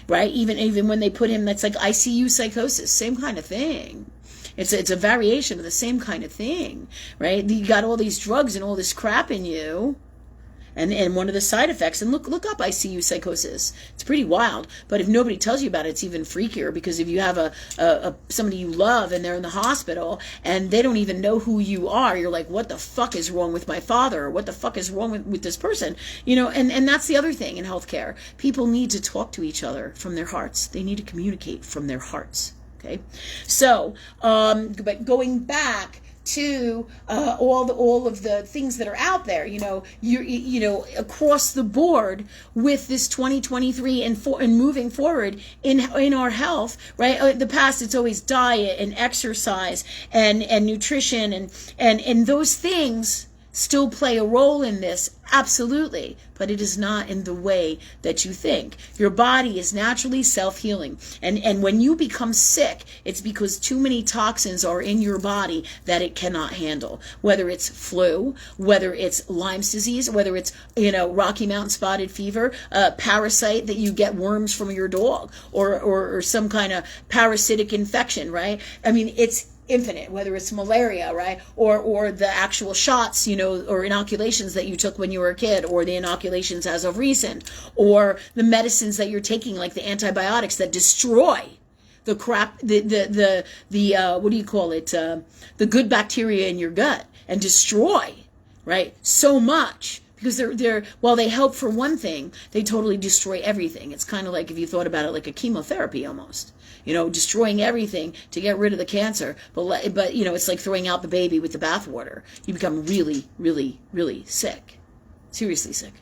right? Even when they put him, that's like ICU psychosis, same kind of thing. It's a variation of the same kind of thing, right? You got all these drugs and all this crap in you. And one of the side effects, and look up ICU psychosis. It's pretty wild. But if nobody tells you about it, it's even freakier, because if you have somebody you love and they're in the hospital and they don't even know who you are, you're like, what the fuck is wrong with my father? Or what the fuck is wrong with this person? And that's the other thing in healthcare. People need to talk to each other from their hearts. They need to communicate from their hearts. Okay? So, but going back to all of the things that are out there, across the board with this 2023 and moving forward in our health, right? The past, it's always diet and exercise and nutrition and those things still play a role in this, absolutely, but it is not in the way that you think. Your body is naturally self-healing, and when you become sick, it's because too many toxins are in your body that it cannot handle, whether it's flu, whether it's Lyme's disease, whether it's Rocky Mountain spotted fever, parasite that you get worms from your dog, or some kind of parasitic infection, right? I mean, it's infinite, whether it's malaria, right, or the actual shots, or inoculations that you took when you were a kid, or the inoculations as of recent, or the medicines that you're taking, like the antibiotics that destroy the crap, the what do you call it, the good bacteria in your gut, and destroy, right, so much. Because while they help for one thing, they totally destroy everything. It's kind of like, if you thought about it, like a chemotherapy almost. Destroying everything to get rid of the cancer. But it's like throwing out the baby with the bathwater. You become really, really, really sick. Seriously sick.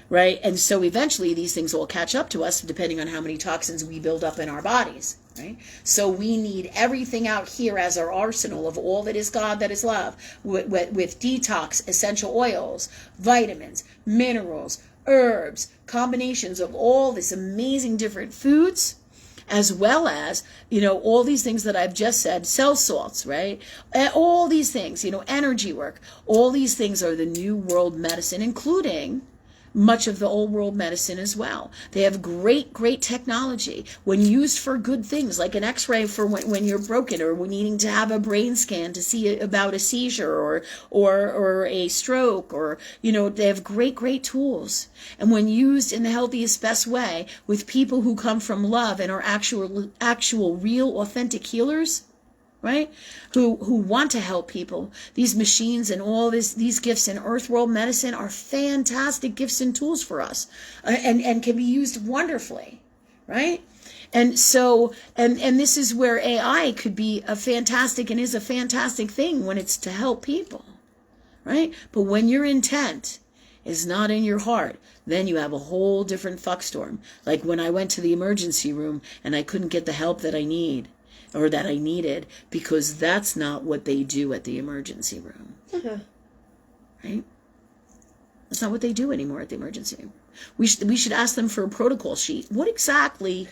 Right? And so eventually these things will catch up to us depending on how many toxins we build up in our bodies. Right? So we need everything out here as our arsenal of all that is God, that is love, with detox, essential oils, vitamins, minerals, herbs, combinations of all this amazing different foods, as well as, all these things that I've just said, cell salts, right? All these things, energy work, all these things are the new world medicine, including much of the old world medicine as well. They have great, great technology when used for good things, like an x-ray for when you're broken, or when needing to have a brain scan to see about a seizure or a stroke, or, they have great, great tools. And when used in the healthiest, best way with people who come from love and are actual real, authentic healers, right? Who want to help people. These machines and all these gifts in earth world medicine are fantastic gifts and tools for us, and can be used wonderfully, right? And so, and this is where AI could be a fantastic and is a fantastic thing when it's to help people, right? But when your intent is not in your heart, then you have a whole different fuckstorm. Like when I went to the emergency room and I couldn't get the help that I needed, because that's not what they do at the emergency room. Right? That's not what they do anymore at the emergency room. We should ask them for a protocol sheet. What exactly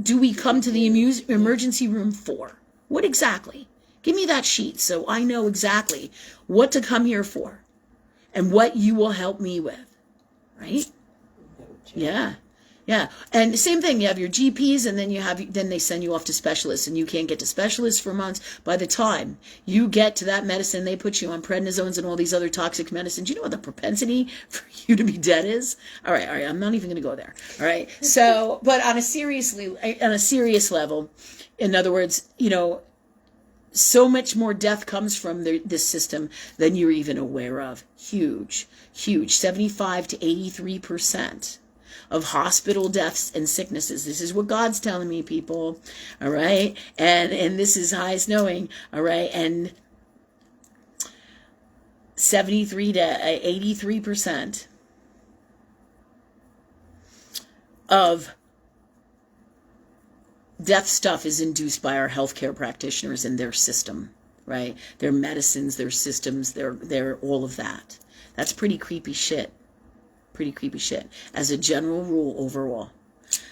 do we come to the emergency room for? What exactly? Give me that sheet so I know exactly what to come here for and what you will help me with. Right? Yeah. Yeah, and the same thing. You have your GPs, and then they send you off to specialists, and you can't get to specialists for months. By the time you get to that medicine, they put you on prednisones and all these other toxic medicines. You know what the propensity for you to be dead is? All right. I'm not even going to go there. All right. So, but on a serious level, in other words, so much more death comes from this system than you're even aware of. Huge, 75 to 83%. Of hospital deaths and sicknesses. This is what God's telling me, people. All right. And this is highest knowing. All right. And 73 to 83% of death stuff is induced by our healthcare practitioners and their system, right? Their medicines, their systems, their all of that. That's pretty creepy shit. As a general rule overall.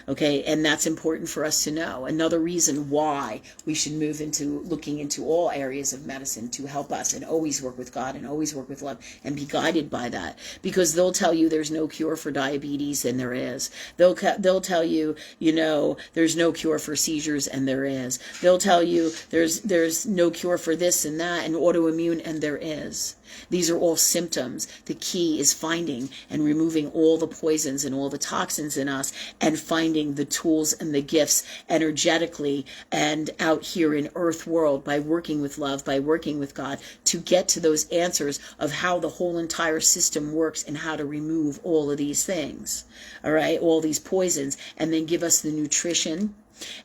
Okay, and that's important for us to know. Another reason why we should move into looking into all areas of medicine to help us and always work with God and always work with love and be guided by that. Because they'll tell you there's no cure for diabetes, and there is. They'll tell you, there's no cure for seizures, and there is. They'll tell you there's no cure for this and that and autoimmune, and there is. These are all symptoms. The key is finding and removing all the poisons and all the toxins in us, and finding the tools and the gifts energetically and out here in earth world by working with love, by working with God, to get to those answers of how the whole entire system works and how to remove all of these things. All right, all these poisons, and then give us the nutrition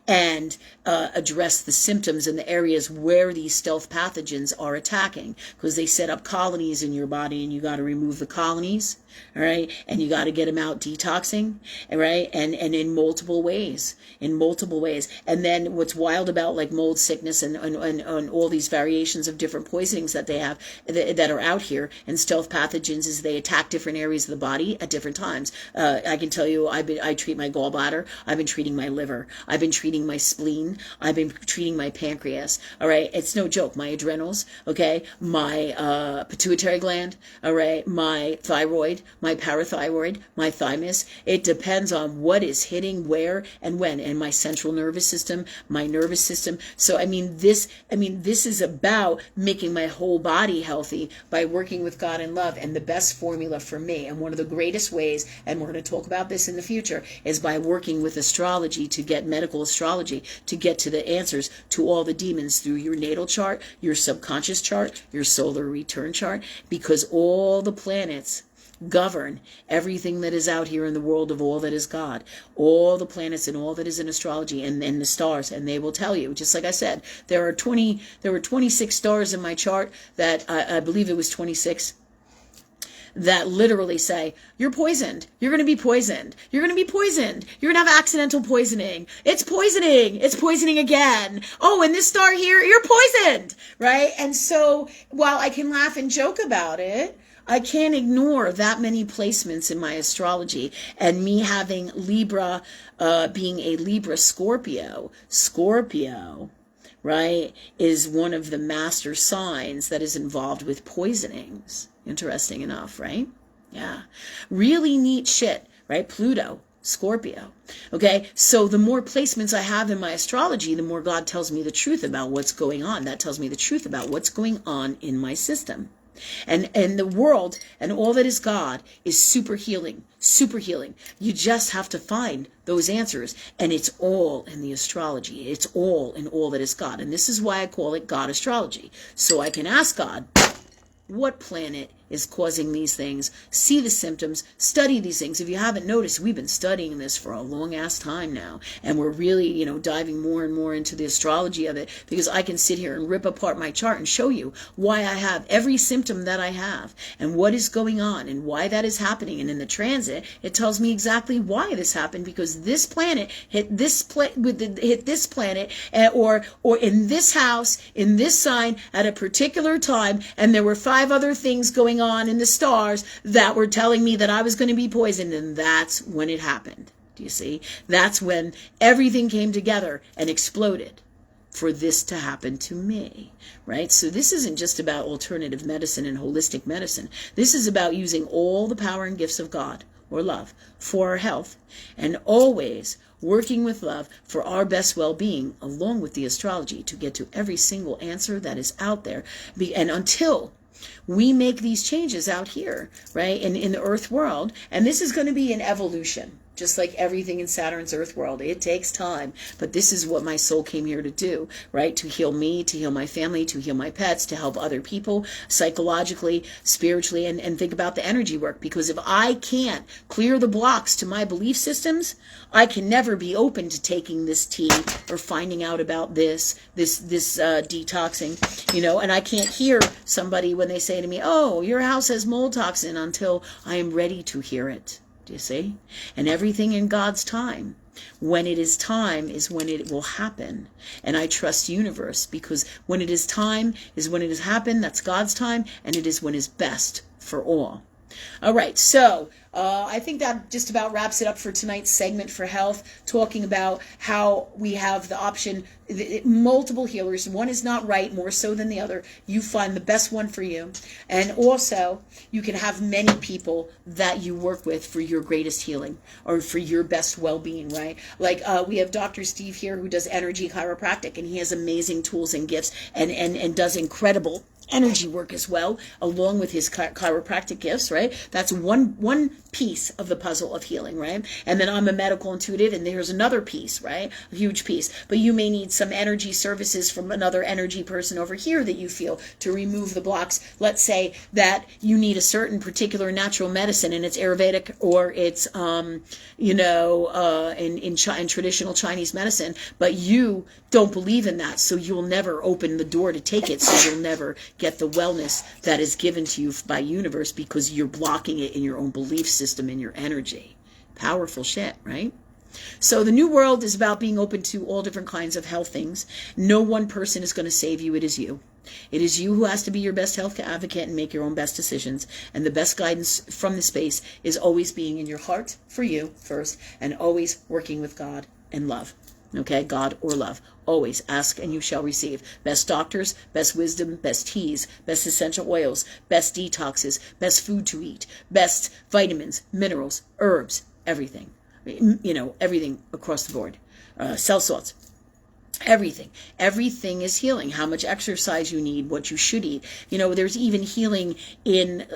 and address the symptoms in the areas where these stealth pathogens are attacking, because they set up colonies in your body, and you got to remove the colonies, all right, and you got to get them out detoxing, all right, and in multiple ways, and then what's wild about like mold sickness and all these variations of different poisonings that they have that are out here, and stealth pathogens, is they attack different areas of the body at different times. I can tell you, I treat my gallbladder, I've been treating my liver, I've been treating my spleen, I've been treating my pancreas, all right? It's no joke. My adrenals, okay? My pituitary gland, all right? My thyroid, my parathyroid, my thymus. It depends on what is hitting where and when, and my central nervous system, my nervous system. So, this is about making my whole body healthy by working with God and love. And the best formula for me, and one of the greatest ways, and we're going to talk about this in the future, is by working with astrology, to get medical astrology, to get to the answers to all the demons through your natal chart, your subconscious chart, your solar return chart, because all the planets govern everything that is out here in the world of all that is God, all the planets and all that is in astrology, and the stars, and they will tell you, just like I said, there were 26 stars in my chart that I believe it was 26 that literally say, you're poisoned. You're going to be poisoned. You're going to be poisoned. You're going to have accidental poisoning. It's poisoning. It's poisoning again. Oh, and this star here, you're poisoned, right? And so while I can laugh and joke about it, I can't ignore that many placements in my astrology, and me having Libra, being a Libra Scorpio, right, is one of the master signs that is involved with poisonings. Interesting enough, right? Yeah. Really neat shit, right? Pluto, Scorpio. Okay, so the more placements I have in my astrology, the more God tells me the truth about what's going on. That tells me the truth about what's going on in my system. And the world and all that is God is super healing, super healing. You just have to find those answers. And it's all in the astrology. It's all in all that is God. And this is why I call it God astrology. So I can ask God, what planet is causing these things? See the symptoms, study these things. If you haven't noticed, we've been studying this for a long ass time now, and we're really, diving more and more into the astrology of it, because I can sit here and rip apart my chart and show you why I have every symptom that I have and what is going on and why that is happening. And in the transit, it tells me exactly why this happened, because this planet hit this planet, or in this house, in this sign at a particular time, and there were 5 other things going on in the stars that were telling me that I was going to be poisoned, and that's when it happened. Do you see? That's when everything came together and exploded for this to happen to me, right? So this isn't just about alternative medicine and holistic medicine. This is about using all the power and gifts of God or love for our health, and always working with love for our best well-being, along with the astrology, to get to every single answer that is out there. And until we make these changes out here, right, in the earth world, and this is going to be an evolution, just like everything in Saturn's earth world. It takes time, but this is what my soul came here to do, right? To heal me, to heal my family, to heal my pets, to help other people psychologically, spiritually, and think about the energy work. Because if I can't clear the blocks to my belief systems, I can never be open to taking this tea or finding out about this detoxing, and I can't hear somebody when they say to me, oh, your house has mold toxin, until I am ready to hear it. Do you see? And everything in God's time. When it is time is when it will happen. And I trust universe, because when it is time is when it has happened. That's God's time, and it is when is best for all. All right, so I think that just about wraps it up for tonight's segment for health, talking about how we have the option, multiple healers. One is not right, more so than the other. You find the best one for you. And also, you can have many people that you work with for your greatest healing or for your best well-being, right? Like we have Dr. Steve here, who does energy chiropractic, and he has amazing tools and gifts, and does incredible energy work as well, along with his chiropractic gifts, right? That's one piece of the puzzle of healing, right? And then I'm a medical intuitive, and there's another piece, right? A huge piece. But you may need some energy services from another energy person over here that you feel to remove the blocks. Let's say that you need a certain particular natural medicine, and it's Ayurvedic, or it's in traditional Chinese medicine, but you don't believe in that, so you'll never open the door to take it, so you'll never get the wellness that is given to you by universe, because you're blocking it in your own belief system, in your energy. Powerful shit, right? So the new world is about being open to all different kinds of health things. No one person is going to save you. It is you. It is you who has to be your best health advocate and make your own best decisions. And the best guidance from the space is always being in your heart for you first, and always working with God and love. Okay, God or love. Always ask and you shall receive. Best doctors, best wisdom, best teas, best essential oils, best detoxes, best food to eat, best vitamins, minerals, herbs, everything. Everything across the board. Cell salts. Everything is healing. How much exercise you need, what you should eat. There's even healing in,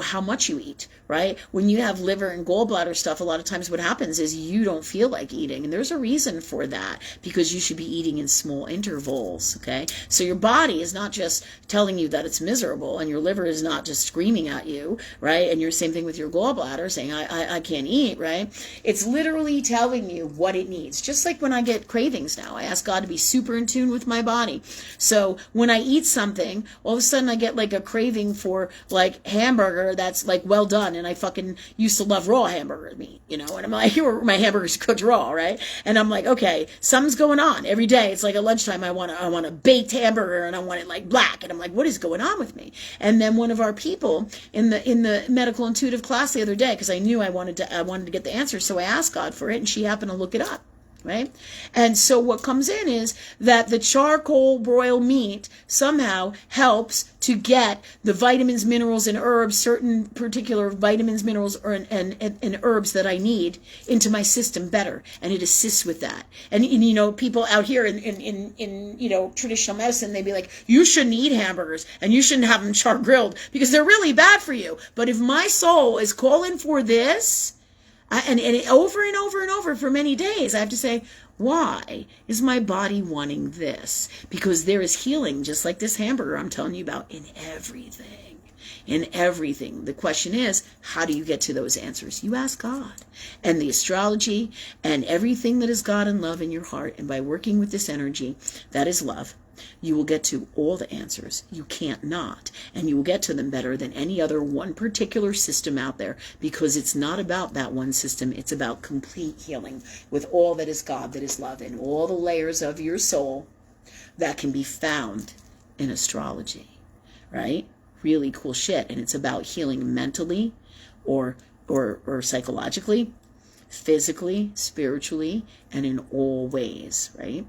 how much you eat, right? When you have liver and gallbladder stuff, a lot of times what happens is you don't feel like eating. And there's a reason for that, because you should be eating in small intervals, okay? So your body is not just telling you that it's miserable, and your liver is not just screaming at you, right? And you're same thing with your gallbladder saying, I can't eat, right? It's literally telling you what it needs. Just like when I get cravings now, I ask God to be super in tune with my body. So when I eat something, all of a sudden I get like a craving for like hamburger that's like well done. And I fucking used to love raw hamburger meat, you know, and I'm like, here my hamburger's cooked raw, right? And I'm like, okay, something's going on every day. It's like at lunchtime, I want a baked hamburger and I want it like black. And I'm like, what is going on with me? And then one of our people in the medical intuitive class the other day, because I knew I wanted to get the answer, so I asked God for it, and she happened to look it up. Right? And so what comes in is that the charcoal broiled meat somehow helps to get the vitamins, minerals, and herbs, certain particular vitamins, minerals, and herbs that I need into my system better. And it assists with that. And you know, people out here in you know, traditional medicine, they'd be like, you shouldn't eat hamburgers and you shouldn't have them char grilled because they're really bad for you. But if my soul is calling for this, and over and over and over for many days, I have to say, why is my body wanting this? Because there is healing, just like this hamburger I'm telling you about, in everything. In everything. The question is, how do you get to those answers? You ask God. And the astrology and everything that is God and love in your heart, and by working with this energy, that is love, you will get to all the answers. You can't not. And you will get to them better than any other one particular system out there, because it's not about that one system. It's about complete healing with all that is God, that is love, and all the layers of your soul that can be found in astrology, right? Really cool shit. And it's about healing mentally or psychologically, physically, spiritually, and in all ways, right?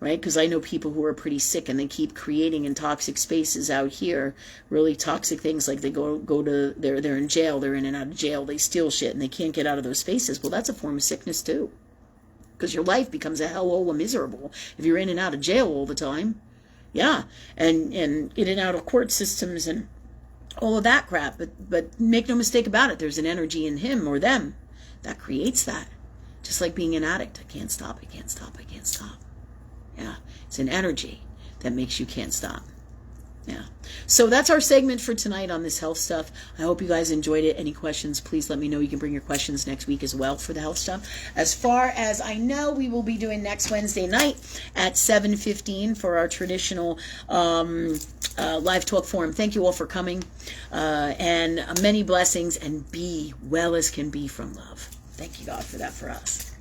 Right? Because I know people who are pretty sick and they keep creating in toxic spaces out here, really toxic things, like they go to, they're in jail, they're in and out of jail, they steal shit and they can't get out of those spaces. Well, that's a form of sickness too. Because your life becomes a hellhole of miserable if you're in and out of jail all the time. Yeah. And in and out of court systems and all of that crap. But make no mistake about it, there's an energy in him or them that creates that. Just like being an addict. I can't stop, I can't stop, I can't stop. Yeah, it's an energy that makes you can't stop. Yeah. So that's our segment for tonight on this health stuff. I hope you guys enjoyed it. Any questions, please let me know. You can bring your questions next week as well for the health stuff. As far as I know, we will be doing next Wednesday night at 7:15 for our traditional live talk forum. Thank you all for coming. And many blessings, and be well as can be from love. Thank you, God, for that for us.